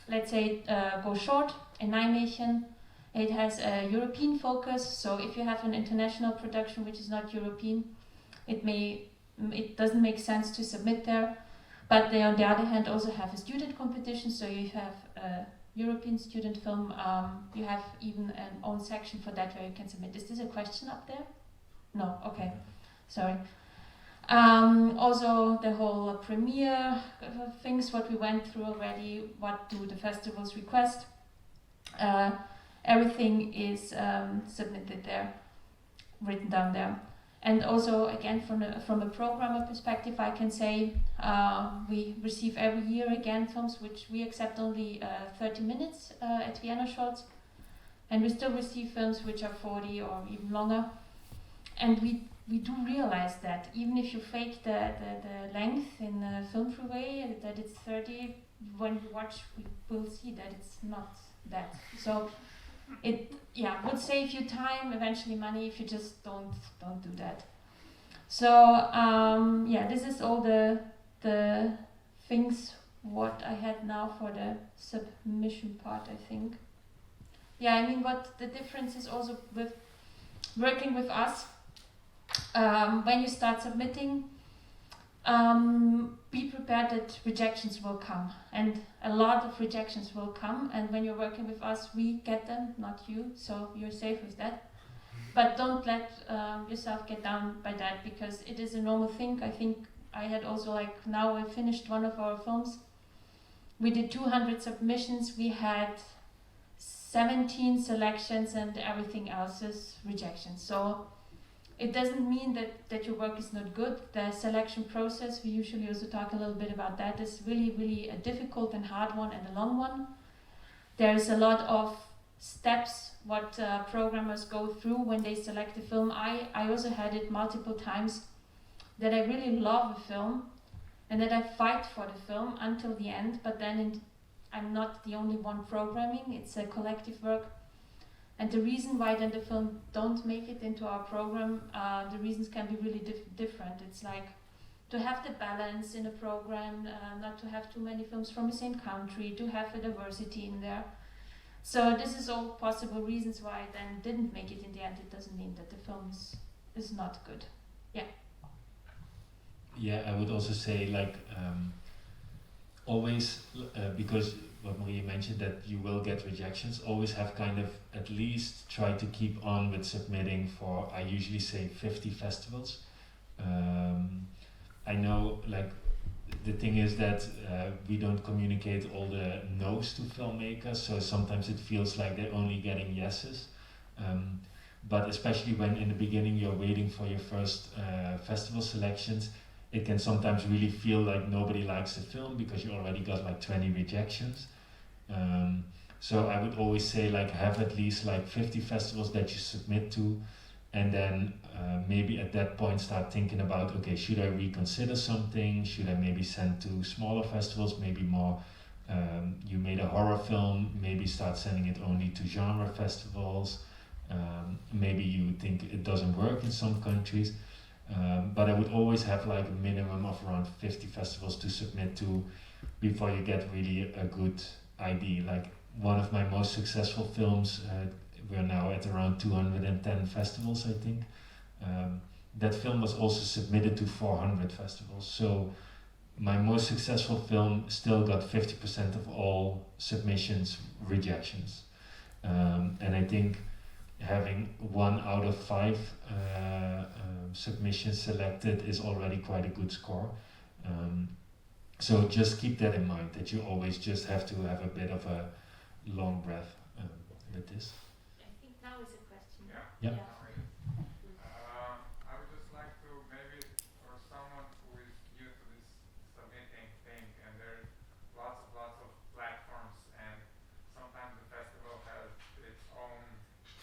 Let's say go short, animation, it has a European focus, so if you have an international production which is not European, it doesn't make sense to submit there. But they on the other hand also have a student competition, so you have a European student film, you have even an own section for that where you can submit. Is this a question up there? No, okay, sorry. Also the whole premiere things, what we went through already, what do the festivals request, everything is submitted there, written down there. And also, again, from a programmer perspective, I can say we receive every year again films which we accept only 30 minutes at Vienna Shorts, and we still receive films which are 40 or even longer. And we do realize that even if you fake the length in the film freeway, that it's 30, when you watch, we will see that it's not that. So it would save you time, eventually money, if you just don't do that. So this is all the things what I had now for the submission part, I think. Yeah, I mean, what the difference is also with working with us, when you start submitting, be prepared that rejections will come, and a lot of rejections will come, and when you're working with us, we get them, not you, so you're safe with that. But don't let yourself get down by that, because it is a normal thing. I think I had also, like, now I finished one of our films. We did 200 submissions, we had 17 selections, and everything else is rejection. So it doesn't mean that your work is not good. The selection process, we usually also talk a little bit about that, is really, really a difficult and hard one and a long one. There's a lot of steps what programmers go through when they select a film. I also had it multiple times, that I really love a film and that I fight for the film until the end, but then I'm not the only one programming, it's a collective work. And the reason why then the film don't make it into our program, the reasons can be really different. It's like to have the balance in a program, not to have too many films from the same country, to have a diversity in there. So this is all possible reasons why I then didn't make it in the end. It doesn't mean that the film is not good. Yeah. Yeah, I would also say, like, always, because what Marija mentioned, that you will get rejections, always have kind of at least try to keep on with submitting for, I usually say 50 festivals. I know, like, the thing is that we don't communicate all the no's to filmmakers, so sometimes it feels like they're only getting yeses. But especially when in the beginning you're waiting for your first festival selections, it can sometimes really feel like nobody likes the film because you already got like 20 rejections. So I would always say like have at least like 50 festivals that you submit to, and then maybe at that point start thinking about, okay, should I reconsider something? Should I maybe send to smaller festivals, maybe more, you made a horror film, maybe start sending it only to genre festivals. Maybe you think it doesn't work in some countries. But I would always have like a minimum of around 50 festivals to submit to before you get really a good idea. Like one of my most successful films, we're now at around 210 festivals, I think. That film was also submitted to 400 festivals. So my most successful film still got 50% of all submissions rejections. And I think having 1 out of 5 submissions selected is already quite a good score. So just keep that in mind, that you always just have to have a bit of a long breath with this. I think now is a question. Yeah. I would just like to maybe for someone who is new to this submitting thing, and there's lots of platforms, and sometimes the festival has its own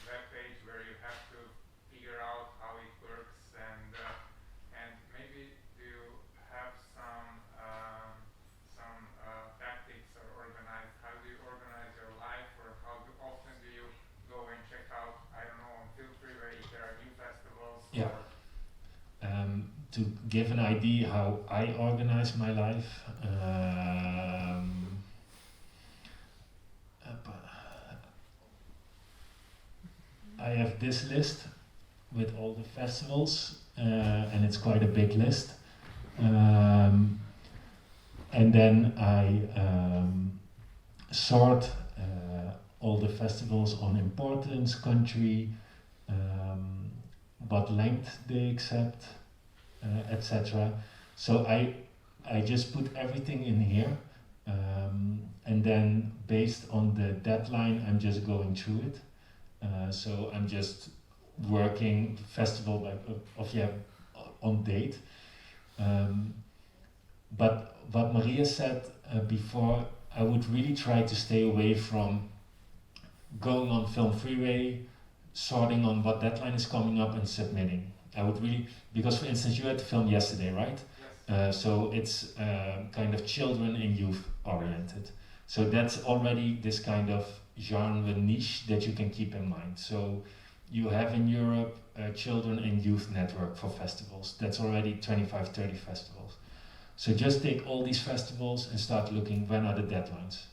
web page where you have to figure out how it works, and maybe do you have some tactics or how do you organize your life, or how often do you go and check out, I don't know, on Film Freeway if there are new festivals? Yeah. To give an idea how I organize my life, I have this list with all the festivals, and it's quite a big list. And then I sort all the festivals on importance, country, what length they accept, etc. So I just put everything in here, and then based on the deadline, I'm just going through it. So I'm just working festival on date. But what Marija said before, I would really try to stay away from going on Film Freeway, sorting on what deadline is coming up and submitting. I would really, because for instance you had the film yesterday, right? Yes. So it's kind of children and youth oriented. So that's already this kind of genre niche that you can keep in mind. So you have in Europe children and youth network for festivals. That's already 25, 30 festivals. So just take all these festivals and start looking when are the deadlines.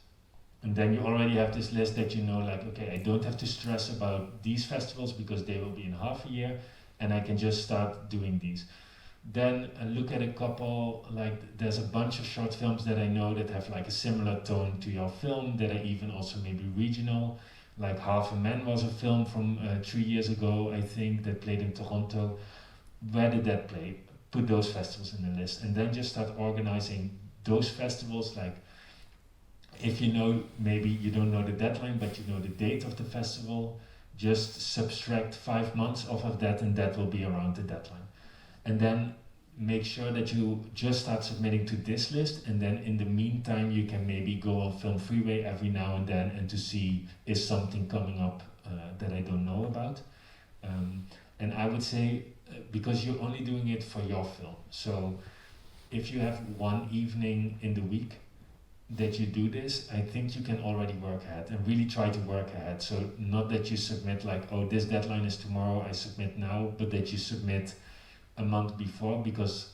And then you already have this list that you know, like, okay, I don't have to stress about these festivals because they will be in half a year, and I can just start doing these. Then look at a couple, like there's a bunch of short films that I know that have like a similar tone to your film, that are even also maybe regional. Like Half a Man was a film from 3 years ago, I think, that played in Toronto. Where did that play? Put those festivals in the list, and then just start organizing those festivals. Like if you know, maybe you don't know the deadline, but you know the date of the festival, just subtract 5 months off of that, and that will be around the deadline. And then make sure that you just start submitting to this list, and then in the meantime you can maybe go on Film Freeway every now and then and to see is something coming up that I don't know about. And I would say, because you're only doing it for your film, so if you have one evening in the week that you do this, I think you can already work ahead and really try to work ahead. So not that you submit like, oh, this deadline is tomorrow, I submit now, but that you submit a month before, because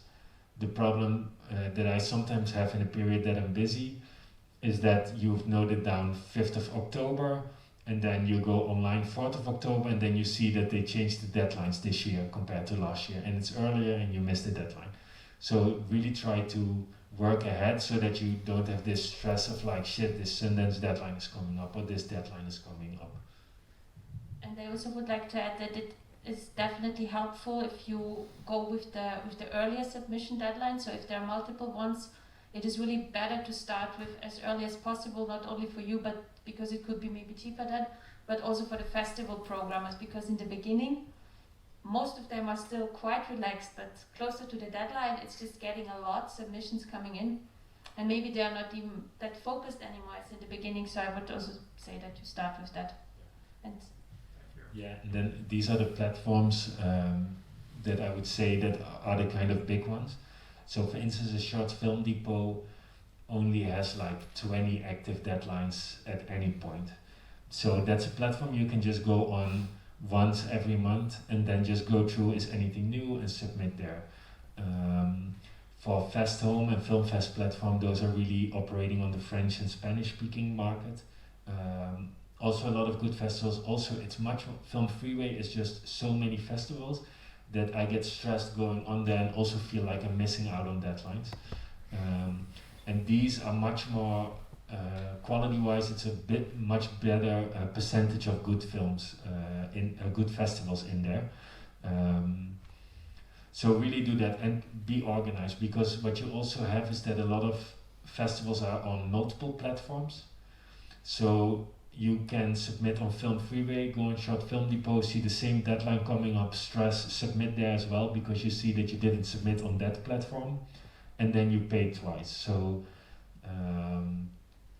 the problem that I sometimes have in a period that I'm busy is that you've noted down 5th of October, and then you go online 4th of October, and then you see that they changed the deadlines this year compared to last year, and it's earlier and you missed the deadline. So really try to work ahead so that you don't have this stress of like, shit, this Sundance deadline is coming up, or this deadline is coming up. And I also would like to add that it is definitely helpful if you go with the earlier submission deadline. So if there are multiple ones, it is really better to start with as early as possible, not only for you, but because it could be maybe cheaper then, but also for the festival programmers, because in the beginning, most of them are still quite relaxed, but closer to the deadline, it's just getting a lot submissions coming in. And maybe they are not even that focused anymore as in the beginning, so I would also say that you start with that. And yeah, and then these are the platforms that I would say that are the kind of big ones. So for instance, a short film depot only has like 20 active deadlines at any point. So that's a platform you can just go on once every month and then just go through is anything new and submit there. For Fest Home and Film Fest platform, those are really operating on the French and Spanish speaking market. Also a lot of good festivals. Also it's much, Film Freeway is just so many festivals that I get stressed going on there and also feel like I'm missing out on deadlines. And these are much more, quality-wise, it's a bit much better percentage of good films, in good festivals in there. So really do that and be organized, because what you also have is that a lot of festivals are on multiple platforms. So you can submit on Film Freeway, go on Short Film Depot, see the same deadline coming up, stress, submit there as well, because you see that you didn't submit on that platform, and then you pay twice. So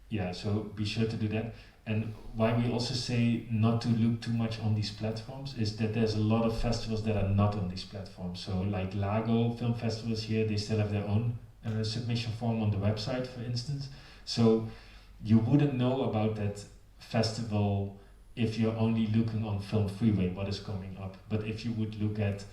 yeah, so be sure to do that. And why we also say not to look too much on these platforms is that there's a lot of festivals that are not on these platforms. So like Lago Film Festivals here, they still have their own submission form on the website, for instance. So you wouldn't know about that festival if you're only looking on Film Freeway, what is coming up. But if you would look at,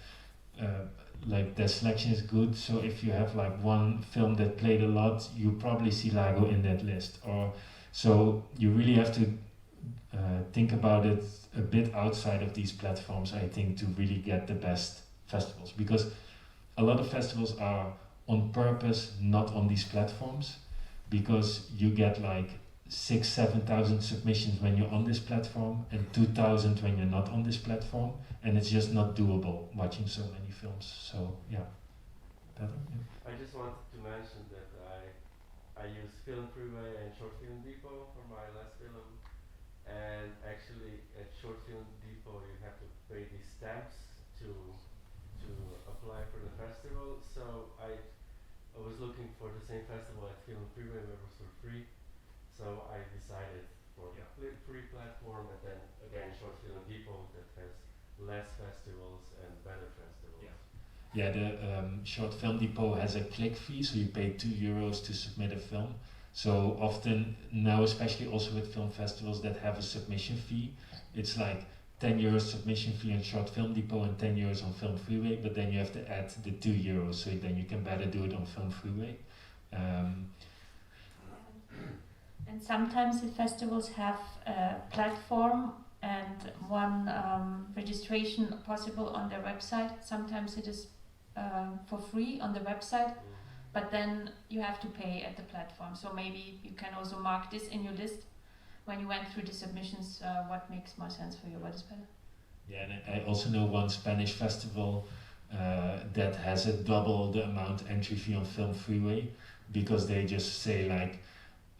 like their selection is good, so if you have like one film that played a lot, you probably see Lago in that list. Or so you really have to think about it a bit outside of these platforms, I think, to really get the best festivals. Because a lot of festivals are on purpose not on these platforms, because you get like 6,000-7,000 submissions when you're on this platform and 2,000 when you're not on this platform, and it's just not doable watching so many films. So yeah, better. Yeah. I just wanted to mention that I use Film Freeway and Short Film Depot for my last film, and actually at Short Film Depot you have to pay these stamps to apply for the festival. So I was looking for the same festival at Film Freeway where it was for free. So I decided for free platform, and then again Short Film Depot that has less festivals and better festivals. Yeah, the Short Film Depot has a click fee, so you pay €2 to submit a film. So often now, especially also with film festivals that have a submission fee, it's like €10 submission fee on Short Film Depot and €10 on Film Freeway, but then you have to add the €2, so then you can better do it on Film Freeway. And sometimes the festivals have a platform and one registration possible on their website. Sometimes it is for free on the website, but then you have to pay at the platform. So maybe you can also mark this in your list when you went through the submissions, what makes more sense for you, what is better. Yeah, and I also know one Spanish festival that has a double the amount entry fee on Film Freeway, because they just say like,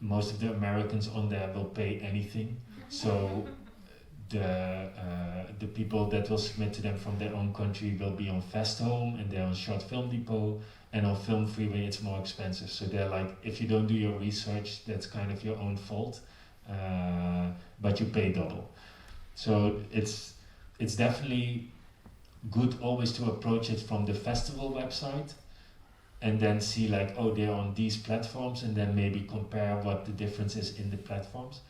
most of the Americans on there will pay anything. So the people that will submit to them from their own country will be on Fest Home, and they're on Short Film Depot, and on Film Freeway it's more expensive. So they're like, if you don't do your research, that's kind of your own fault, but you pay double. So it's definitely good always to approach it from the festival website, and then see like, oh, they're on these platforms, and then maybe compare what the difference is in the platforms.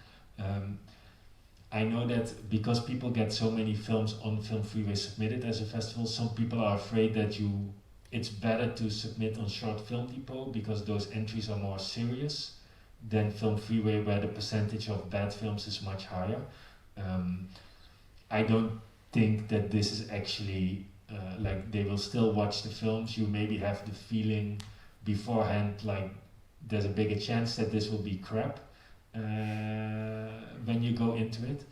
I know that because people get so many films on Film Freeway submitted as a festival, some people are afraid that it's better to submit on Short Film Depot because those entries are more serious than Film Freeway, where the percentage of bad films is much higher. I don't think that this is actually like they will still watch the films. You maybe have the feeling beforehand like there's a bigger chance that this will be crap when you go into it,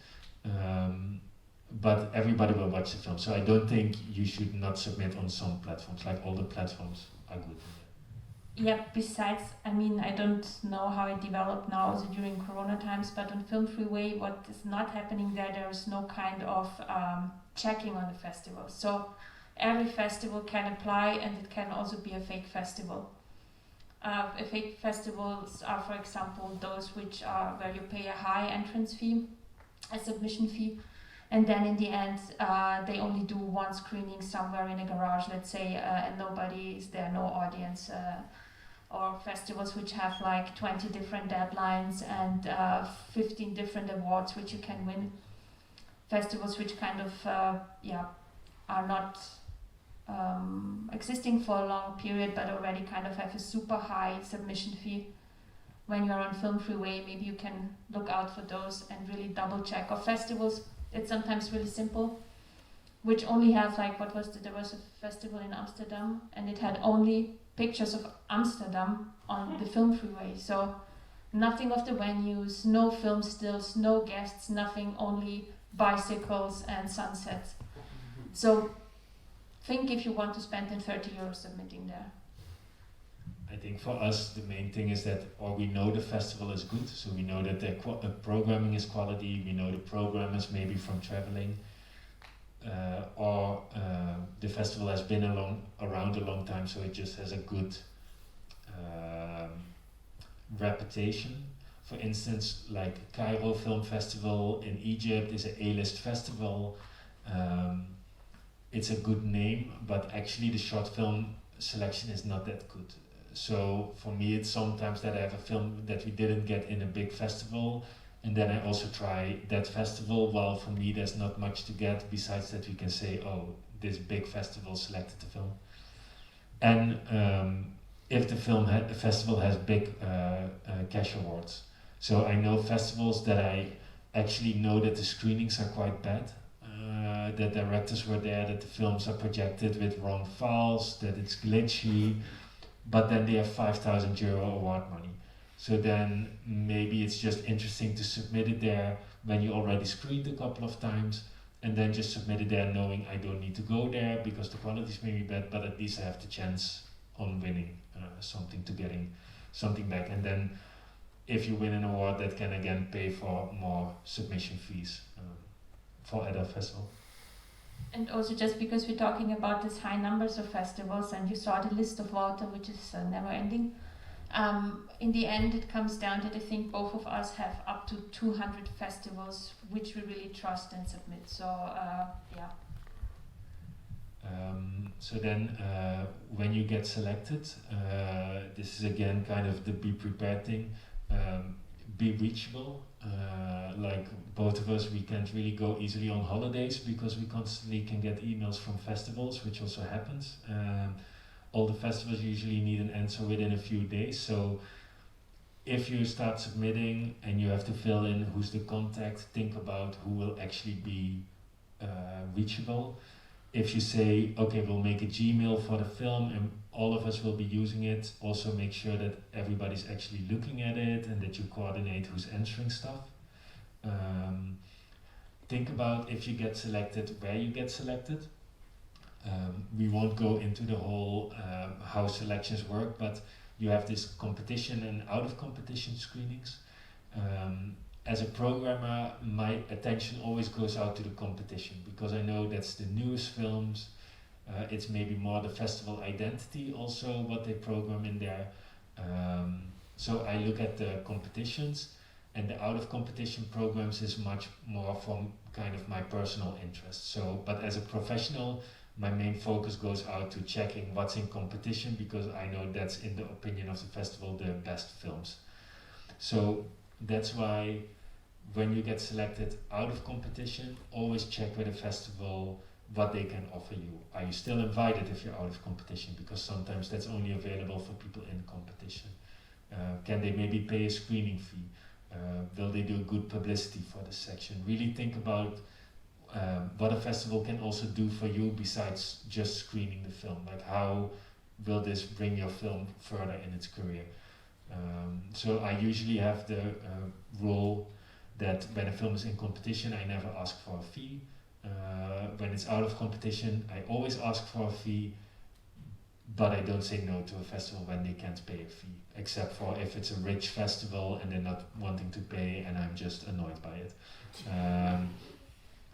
but everybody will watch the film. So I don't think you should not submit on some platforms. Like all the platforms are good. Yeah, besides, I mean, I don't know how it developed now also during Corona times, but on Film Freeway, what is not happening there is no kind of checking on the festival. So every festival can apply, and it can also be a fake festival. Fake festivals are, for example, those which are where you pay a high entrance fee, a submission fee, and then in the end they only do one screening somewhere in a garage, let's say, and nobody is there, no audience. Or festivals which have like 20 different deadlines and 15 different awards which you can win. Festivals which kind of are not existing for a long period but already kind of have a super high submission fee. When you're on Film Freeway, maybe you can look out for those and really double check. Or festivals, it's sometimes really simple, which only have like, there was a festival in Amsterdam and it had only pictures of Amsterdam on the Film Freeway. So nothing of the venues, no film stills, no guests, nothing, only bicycles and sunsets. So think if you want to spend in 30 euros submitting there. I think for us the main thing is that, or we know the festival is good, so we know that the programming is quality, we know the programmers maybe from traveling, or the festival has been around a long time, so it just has a good reputation. For instance, like Cairo Film Festival in Egypt is an A-list festival. It's a good name, but actually the short film selection is not that good. So for me, it's sometimes that I have a film that we didn't get in a big festival, and then I also try that festival. While for me, there's not much to get besides that we can say, oh, this big festival selected the film. And if the festival has big cash awards. So I know festivals that I actually know that the screenings are quite bad. That directors were there, that the films are projected with wrong files, that it's glitchy, but then they have 5,000 euro award money. So then maybe it's just interesting to submit it there when you already screened a couple of times, and then just submit it there knowing I don't need to go there because the quality is maybe bad, but at least I have the chance on winning something, to getting something back. And then if you win an award, that can again pay for more submission fees for other festivals. And also, just because we're talking about these high numbers of festivals, and you saw the list of Wouter, which is never ending, in the end it comes down that I think both of us have up to 200 festivals which we really trust and submit. So yeah. So then when you get selected, this is again kind of the be prepared thing, be reachable. Like both of us, we can't really go easily on holidays because we constantly can get emails from festivals, which also happens. All the festivals usually need an answer within a few days. So if you start submitting and you have to fill in who's the contact, think about who will actually be reachable. If you say, okay, we'll make a Gmail for the film and all of us will be using it, also make sure that everybody's actually looking at it and that you coordinate who's answering stuff. Think about if you get selected, where you get selected. We won't go into the whole how selections work, but you have this competition and out of competition screenings. As a programmer, my attention always goes out to the competition because I know that's the newest films. It's maybe more the festival identity also what they program in there. So I look at the competitions, and the out of competition programs is much more from kind of my personal interest. So, but as a professional, my main focus goes out to checking what's in competition because I know that's, in the opinion of the festival, the best films. So that's why when you get selected out of competition, always check with the festival what they can offer you. Are you still invited if you're out of competition? Because sometimes that's only available for people in competition. Can they maybe pay a screening fee? Will they do good publicity for this section? Really think about what a festival can also do for you besides just screening the film. Like how will this bring your film further in its career? So I usually have the rule that when a film is in competition, I never ask for a fee. When it's out of competition, I always ask for a fee, but I don't say no to a festival when they can't pay a fee, except for if it's a rich festival and they're not wanting to pay and I'm just annoyed by it.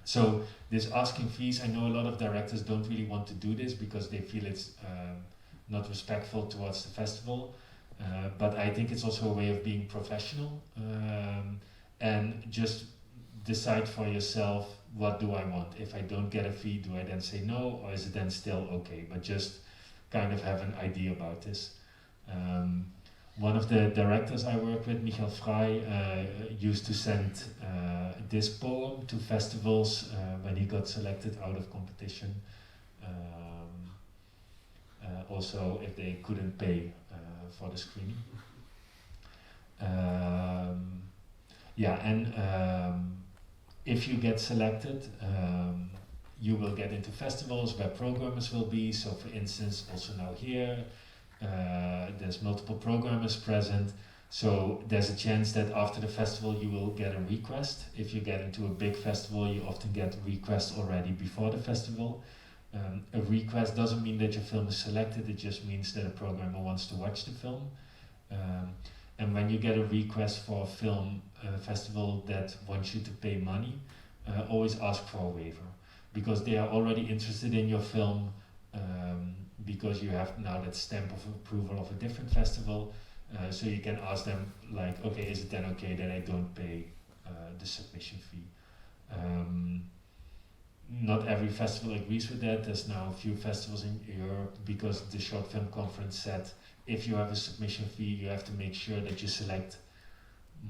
So this asking fees, I know a lot of directors don't really want to do this because they feel it's not respectful towards the festival. But I think it's also a way of being professional, and just decide for yourself, what do I want? If I don't get a fee, do I then say no, or is it then still okay? But just kind of have an idea about this. One of the directors I work with, Michael Frey, used to send this poem to festivals when he got selected out of competition. Also, if they couldn't pay for the screening. If you get selected, you will get into festivals where programmers will be. So for instance, also now here, there's multiple programmers present. So there's a chance that after the festival you will get a request. If you get into a big festival, you often get requests already before the festival. A request doesn't mean that your film is selected, it just means that a programmer wants to watch the film. And when you get a request for a film festival that wants you to pay money, always ask for a waiver, because they are already interested in your film, because you have now that stamp of approval of a different festival. So you can ask them, like, okay, is it then okay that I don't pay the submission fee? Not every festival agrees with that. There's now a few festivals in Europe, because the Short Film Conference said if you have a submission fee, you have to make sure that you select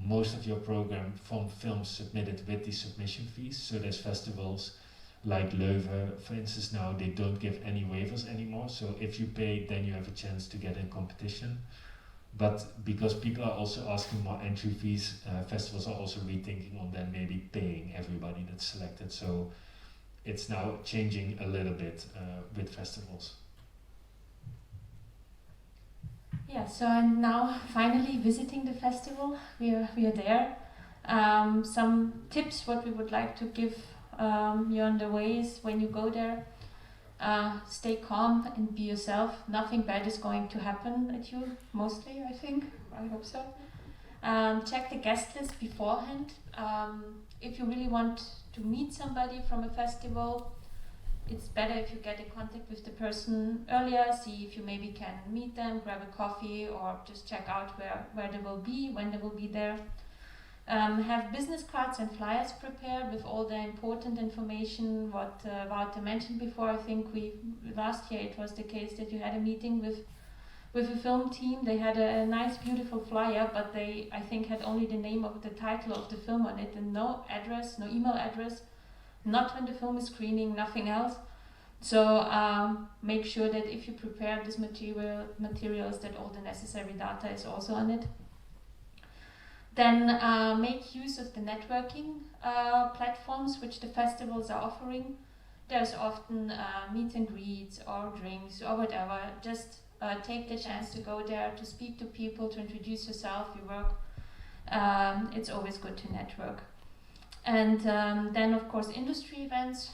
most of your program from films submitted with these submission fees. So there's festivals like Leuven, for instance, now they don't give any waivers anymore. So if you pay, then you have a chance to get in competition. But because people are also asking more entry fees, festivals are also rethinking on then maybe paying everybody that's selected. So it's now changing a little bit with festivals. Yeah, so I'm now finally visiting the festival. We are there. Some tips what we would like to give you on the way is, when you go there, stay calm and be yourself. Nothing bad is going to happen at you, mostly, I think. I hope so. Check the guest list beforehand. If you really want to meet somebody from a festival, it's better if you get in contact with the person earlier, see if you maybe can meet them, grab a coffee, or just check out where they will be, when they will be there. Have business cards and flyers prepared with all the important information, what Wouter mentioned before. I think last year it was the case that you had a meeting with a film team. They had a nice, beautiful flyer, but they, I think, had only the name of the title of the film on it, and no address, no email address, not when the film is screening, nothing else. So make sure that if you prepare this materials, that all the necessary data is also on it. Then make use of the networking platforms which the festivals are offering. There's often meet and greets or drinks or whatever. Just take the chance to go there, to speak to people, to introduce yourself, your work. It's always good to network. And then, of course, industry events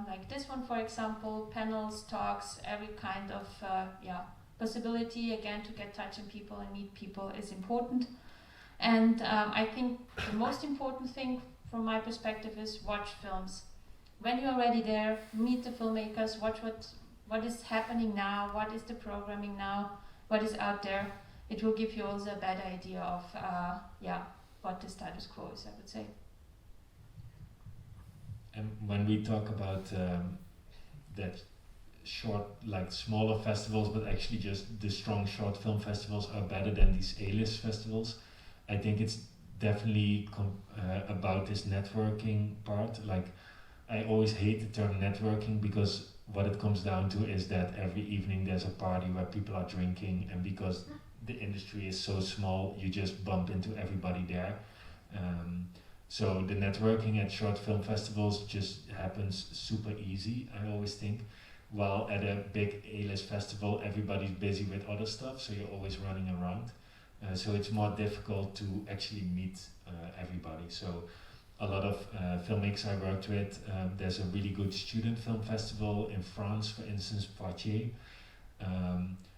like this one, for example, panels, talks, every kind of possibility, again, to get touch on people and meet people is important. And I think the most important thing from my perspective is watch films. When you're already there, meet the filmmakers, watch what is happening now, what is the programming now, what is out there. It will give you also a better idea of what the status quo is, I would say. And when we talk about that short, like smaller festivals, but actually just the strong short film festivals are better than these A-list festivals, I think it's definitely about this networking part. Like, I always hate the term networking, because what it comes down to is that every evening there's a party where people are drinking, and because the industry is so small, you just bump into everybody there. So the networking at short film festivals just happens super easy, I always think. While at a big A-list festival, everybody's busy with other stuff, so you're always running around. So it's more difficult to actually meet everybody. So a lot of filmmakers I worked with, there's a really good student film festival in France, for instance, Poitiers,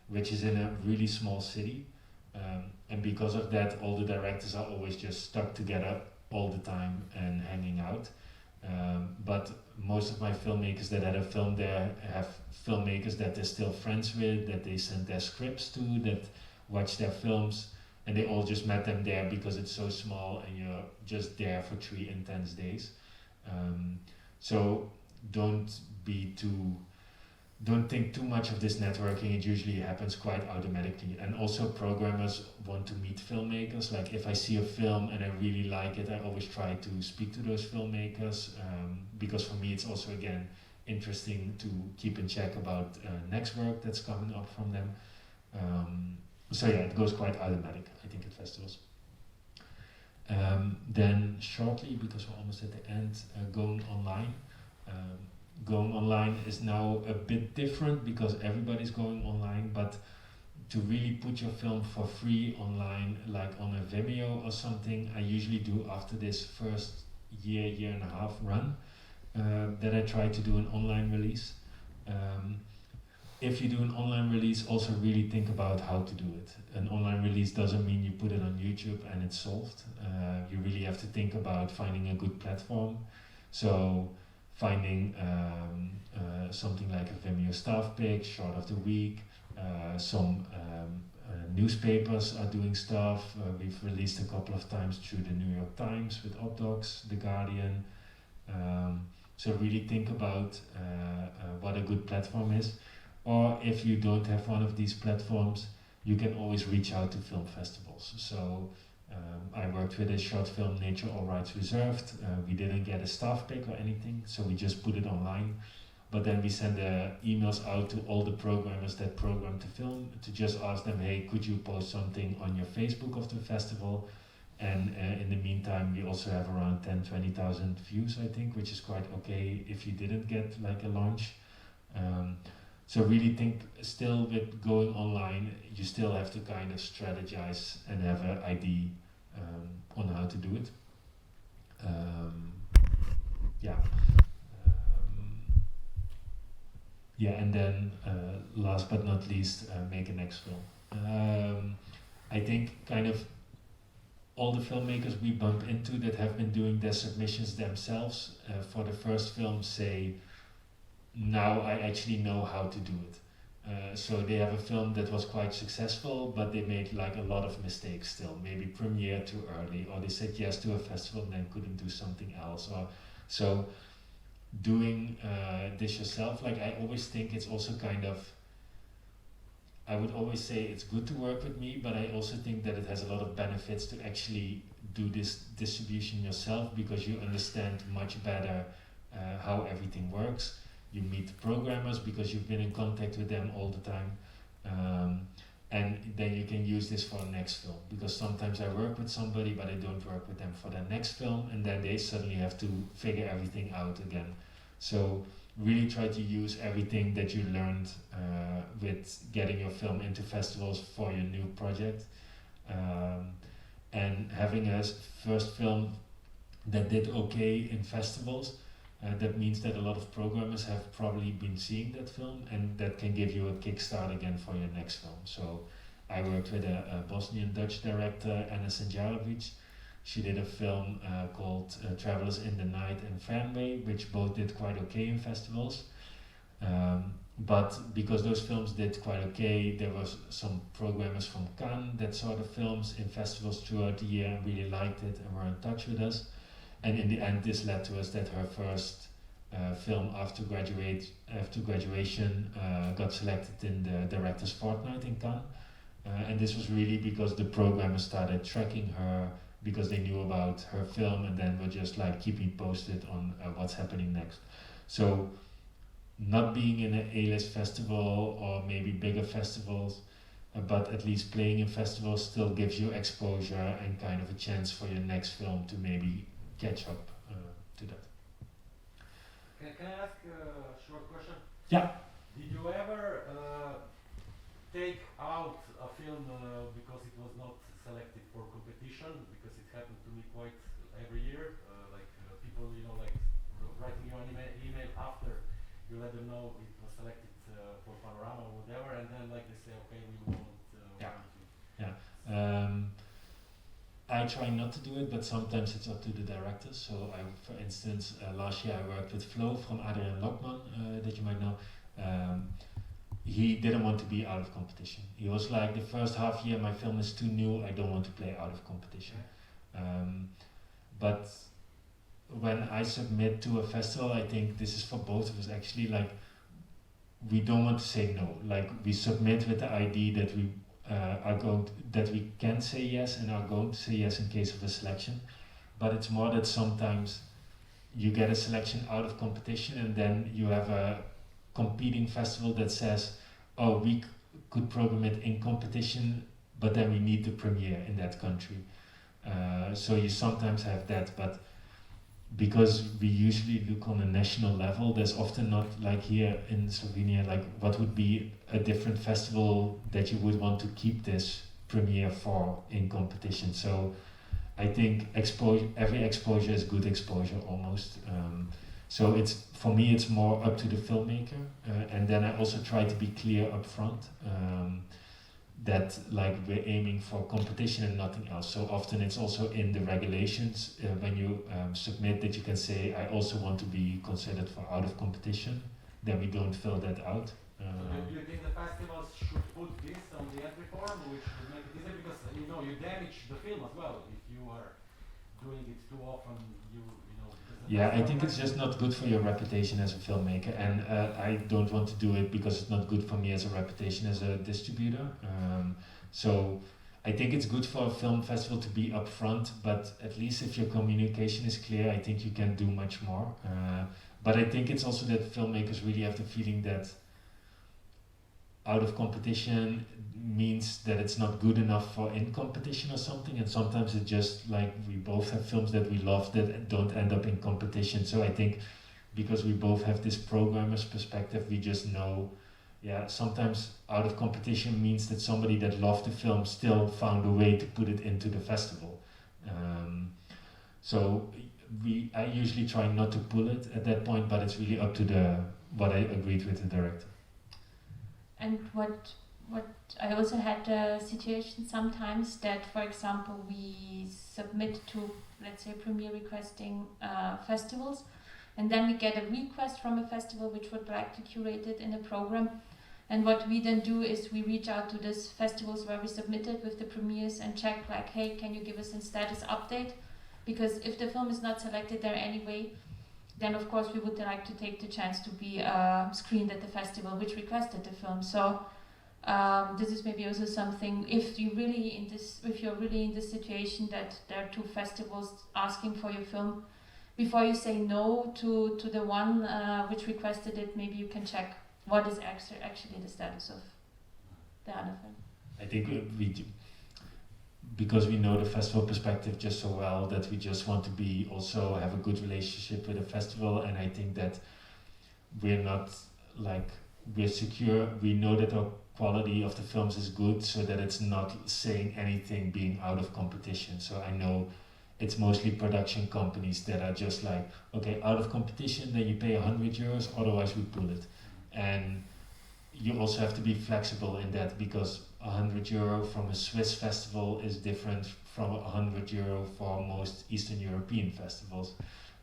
which is in a really small city. And because of that, all the directors are always just stuck together all the time and hanging out. But most of my filmmakers that had a film there have filmmakers that they're still friends with, that they send their scripts to, that watch their films, and they all just met them there because it's so small and you're just there for 3 intense days. So don't think too much of this networking. It usually happens quite automatically. And also programmers want to meet filmmakers. Like if I see a film and I really like it, I always try to speak to those filmmakers, because for me it's also, again, interesting to keep in check about next work that's coming up from them. So yeah, it goes quite automatic, I think, at festivals. Then shortly, because we're almost at the end, going online. Going online is now a bit different because everybody's going online, but to really put your film for free online, like on a Vimeo or something, I usually do after this first year and a half run, that I try to do an online release. If you do an online release, also really think about how to do it. An online release doesn't mean you put it on YouTube and it's solved. You really have to think about finding a good platform. So finding something like a Vimeo staff pick, short of the week. Some newspapers are doing stuff. We've released a couple of times through the New York Times with Opdocs, The Guardian. So really think about what a good platform is. Or if you don't have one of these platforms, you can always reach out to film festivals. So I worked with a short film, Nature All Rights Reserved. We didn't get a staff pick or anything, so we just put it online. But then we send emails out to all the programmers that program the film to just ask them, hey, could you post something on your Facebook of the festival? And in the meantime, we also have around 10-20,000 views, I think, which is quite okay if you didn't get like a launch. So really think, still with going online, you still have to kind of strategize and have an idea on how to do it. And then last but not least, make a next film. I think kind of all the filmmakers we bump into that have been doing their submissions themselves for the first film say, now I actually know how to do it. So they have a film that was quite successful, but they made like a lot of mistakes still. Maybe premiere too early, or they said yes to a festival and then couldn't do something else. Or so doing this yourself, like I always think it's also kind of, I would always say it's good to work with me, but I also think that it has a lot of benefits to actually do this distribution yourself, because you understand much better how everything works. You meet programmers because you've been in contact with them all the time, and then you can use this for the next film, because sometimes I work with somebody but I don't work with them for the next film, and then they suddenly have to figure everything out again. So really try to use everything that you learned with getting your film into festivals for your new project, and having a first film that did okay in festivals. That means that a lot of programmers have probably been seeing that film, and that can give you a kickstart again for your next film. So I worked with a Bosnian Dutch director, Ana Sanjarovic. She did a film called Travelers in the Night and Fanway, which both did quite okay in festivals. But because those films did quite okay, there was some programmers from Cannes that saw the films in festivals throughout the year and really liked it and were in touch with us. And in the end, this led to us that her first film after graduation got selected in the Director's Fortnight in Cannes. And this was really because the programmers started tracking her because they knew about her film, and then were just like keeping posted on what's happening next. So not being in an A-list festival or maybe bigger festivals, but at least playing in festivals still gives you exposure and kind of a chance for your next film to maybe catch up to that. Can I ask a short question? Yeah. Did you ever take out a film because it was not selected for competition? Because it happened to me quite every year. People, like writing you an email after you let them know it was selected for Panorama or whatever, and then they say, okay, we won't. I try not to do it, but sometimes it's up to the directors. So for instance, last year I worked with Flow from Adrian Lokman, that you might know. he didn't want to be out of competition. He was like, the first half year, my film is too new, I don't want to play out of competition. But when I submit to a festival, I think this is for both of us actually, like, we don't want to say no. Like, we submit with the idea that we that we can say yes and are going to say yes in case of a selection. But it's more that sometimes you get a selection out of competition and then you have a competing festival that says, oh, we could program it in competition, but then we need the premiere in that country. So you sometimes have that, but because we usually look on a national level, there's often not, like here in Slovenia, like what would be a different festival that you would want to keep this premiere for in competition. So I think every exposure is good exposure almost. So it's, for me, it's more up to the filmmaker, and then I also try to be clear up front that, like, we're aiming for competition and nothing else. So often it's also in the regulations when you submit that you can say, I also want to be considered for out of competition. Then we don't fill that out. So do you think the festivals should put this on the entry form, which would make it easier? Because you damage the film as well if you are doing it too often. Yeah, I think it's just not good for your reputation as a filmmaker, and I don't want to do it because it's not good for me as a reputation as a distributor. So I think it's good for a film festival to be upfront, but at least if your communication is clear, I think you can do much more. But I think it's also that filmmakers really have the feeling that out of competition means that it's not good enough for in competition or something, and sometimes it's just like we both have films that we love that don't end up in competition. So I think because we both have this programmer's perspective, we just know, yeah, sometimes out of competition means that somebody that loved the film still found a way to put it into the festival. So I usually try not to pull it at that point, but it's really up to what I agreed with the director. And what I also had a situation sometimes that, for example, we submit to, let's say, premiere requesting festivals, and then we get a request from a festival which would like to curate it in a program. And what we then do is we reach out to these festivals where we submitted with the premieres and check, like, hey, can you give us a status update? Because if the film is not selected there anyway, then of course we would like to take the chance to be screened at the festival which requested the film. So this is maybe also something, if you're really in this situation that there are two festivals asking for your film, before you say no to the one which requested it, maybe you can check what is actually the status of the other film. I think because we know the festival perspective just so well, that we just want to also have a good relationship with the festival, and I think that we're not like, we're secure, we know that our quality of the films is good, so that it's not saying anything being out of competition. So I know it's mostly production companies that are just like, okay, out of competition, then you pay €100, otherwise we pull it. And you also have to be flexible in that, because €100 from a Swiss festival is different from €100 for most Eastern European festivals,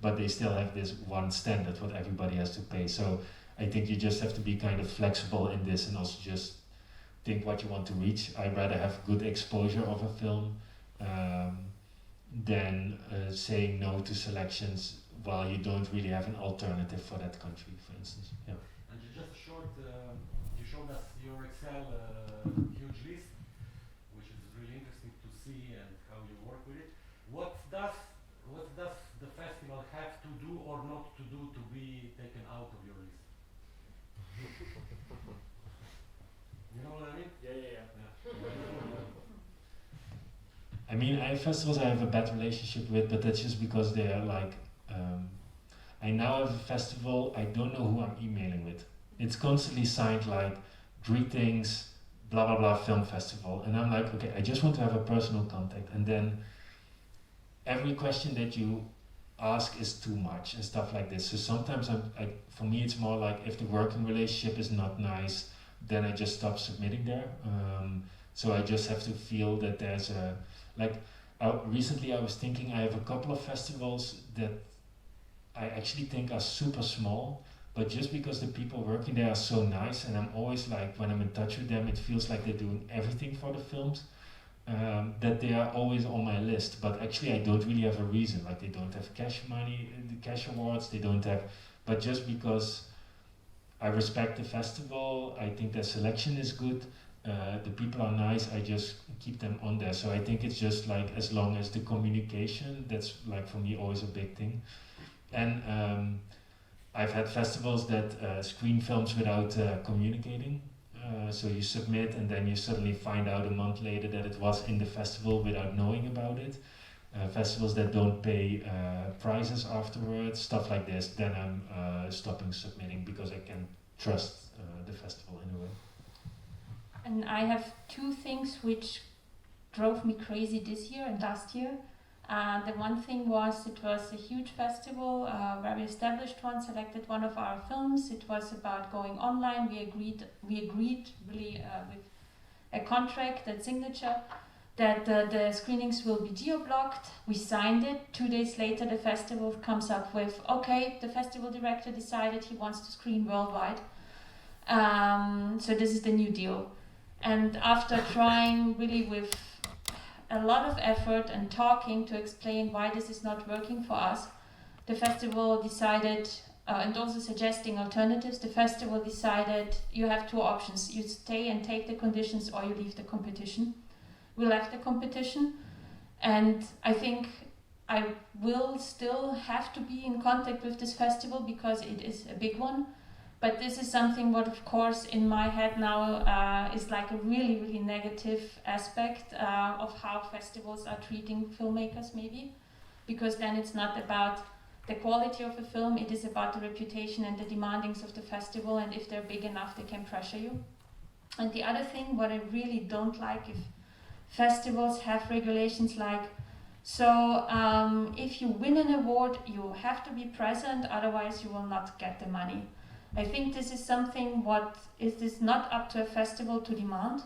but they still have this one standard what everybody has to pay. So I think you just have to be kind of flexible in this, and also just think what you want to reach. I'd rather have good exposure of a film than saying no to selections while you don't really have an alternative for that country, for instance. Yeah. And just a short, you showed us your Excel huge list, which is really interesting to see and how you work with it. What does the festival have to do or not to do to be taken out of your list? You know what I mean? Yeah. I mean, I have festivals I have a bad relationship with, but that's just because they are like, I now have a festival, I don't know who I'm emailing with. It's constantly signed like, greetings, blah blah blah film festival, and I'm like, okay, I just want to have a personal contact, and then every question that you ask is too much and stuff like this. So sometimes for me it's more like, if the working relationship is not nice, then I just stop submitting there. So I just have to feel that there's recently I was thinking, I have a couple of festivals that I actually think are super small, but just because the people working there are so nice, and I'm always like, when I'm in touch with them, it feels like they're doing everything for the films, that they are always on my list. But actually I don't really have a reason, like they don't have cash money, the cash awards, they don't have, but just because I respect the festival, I think their selection is good, the people are nice, I just keep them on there. So I think it's just like, as long as the communication, that's like for me always a big thing. And I've had festivals that screen films without communicating. So you submit and then you suddenly find out a month later that it was in the festival without knowing about it. Festivals that don't pay prizes afterwards, stuff like this, then I'm stopping submitting because I can trust the festival in a way. And I have two things which drove me crazy this year and last year. The one thing was, it was a huge festival, very established one, selected one of our films. It was about going online. We agreed really with a contract, a signature, that the screenings will be geo-blocked. We signed it. 2 days later, the festival comes up with, okay, the festival director decided he wants to screen worldwide. So this is the new deal. And after trying really with a lot of effort and talking to explain why this is not working for us, the festival decided, and also suggesting alternatives, the festival decided you have two options. You stay and take the conditions, or you leave the competition. We left the competition, and I think I will still have to be in contact with this festival because it is a big one. But this is something what, of course, in my head now is like a really, really negative aspect of how festivals are treating filmmakers, maybe. Because then it's not about the quality of a film, it is about the reputation and the demandings of the festival, and if they're big enough, they can pressure you. And the other thing, what I really don't like, if festivals have regulations like, so if you win an award, you have to be present, otherwise you will not get the money. I think this is something what is not up to a festival to demand.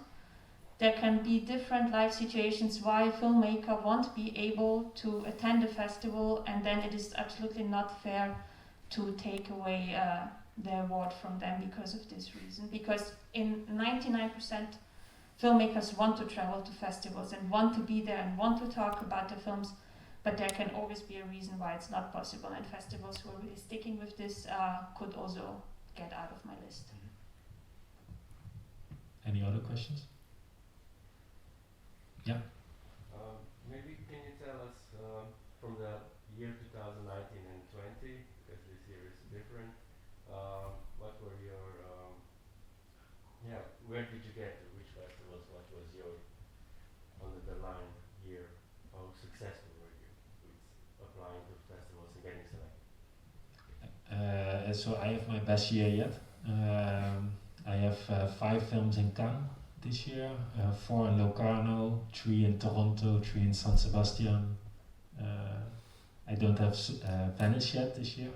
There can be different life situations why a filmmaker won't be able to attend a festival, and then it is absolutely not fair to take away the award from them because of this reason. Because in 99% filmmakers want to travel to festivals and want to be there and want to talk about the films, but there can always be a reason why it's not possible, and festivals who are really sticking with this could also get out of my list. Any other questions? Yeah. Maybe can you tell us from the year 2019 and 20, because this year is different, what were your, where did you get to, which festivals, what was your underlying year, how successful were you with applying to festivals and getting selected? So I have my best year yet. I have 5 films in Cannes this year, 4 in Locarno, 3 in Toronto, 3 in San Sebastian. I don't have Venice yet this year.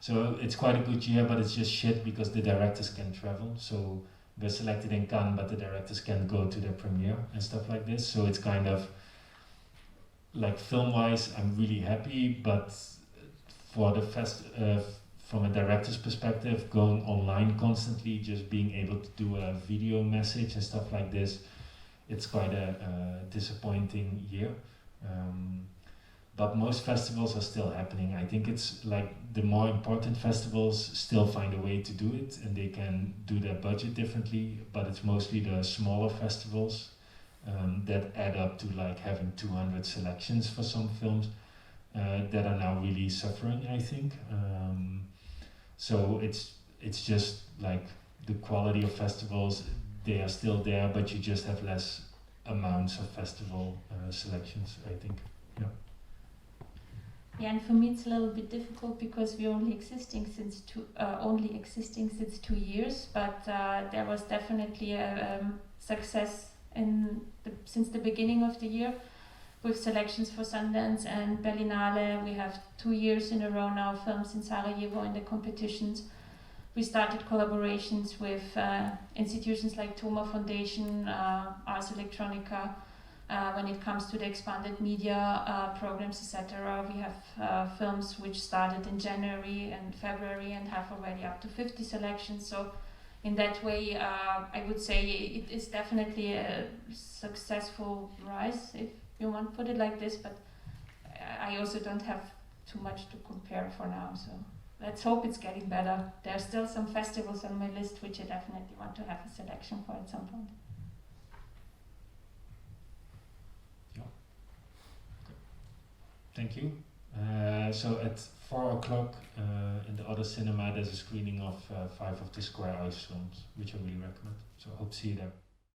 So it's quite a good year, but it's just shit because the directors can't travel. So we're selected in Cannes, but the directors can't go to their premiere and stuff like this. So it's kind of like, film-wise, I'm really happy, but for the from a director's perspective, going online constantly, just being able to do a video message and stuff like this, it's quite a disappointing year. But most festivals are still happening. I think it's like the more important festivals still find a way to do it, and they can do their budget differently, but it's mostly the smaller festivals that add up to like having 200 selections for some films that are now really suffering, I think. So it's just like the quality of festivals, they are still there, but you just have less amounts of festival selections, I think. Yeah. Yeah, and for me it's a little bit difficult because we're only existing since 2 years, but there was definitely a success since the beginning of the year with selections for Sundance and Berlinale. We have 2 years in a row now films in Sarajevo in the competitions. We started collaborations with institutions like Thoma Foundation, Ars Electronica, When it comes to the expanded media programs, etc., we have films which started in January and February and have already up to 50 selections. So in that way, I would say it is definitely a successful rise, if you want to put it like this, but I also don't have too much to compare for now, so let's hope it's getting better. There are still some festivals on my list which I definitely want to have a selection for at some point. Thank you. So at 4 o'clock in the other cinema there's a screening of 5 of the Square Ice films, which I really recommend. So I hope to see you there.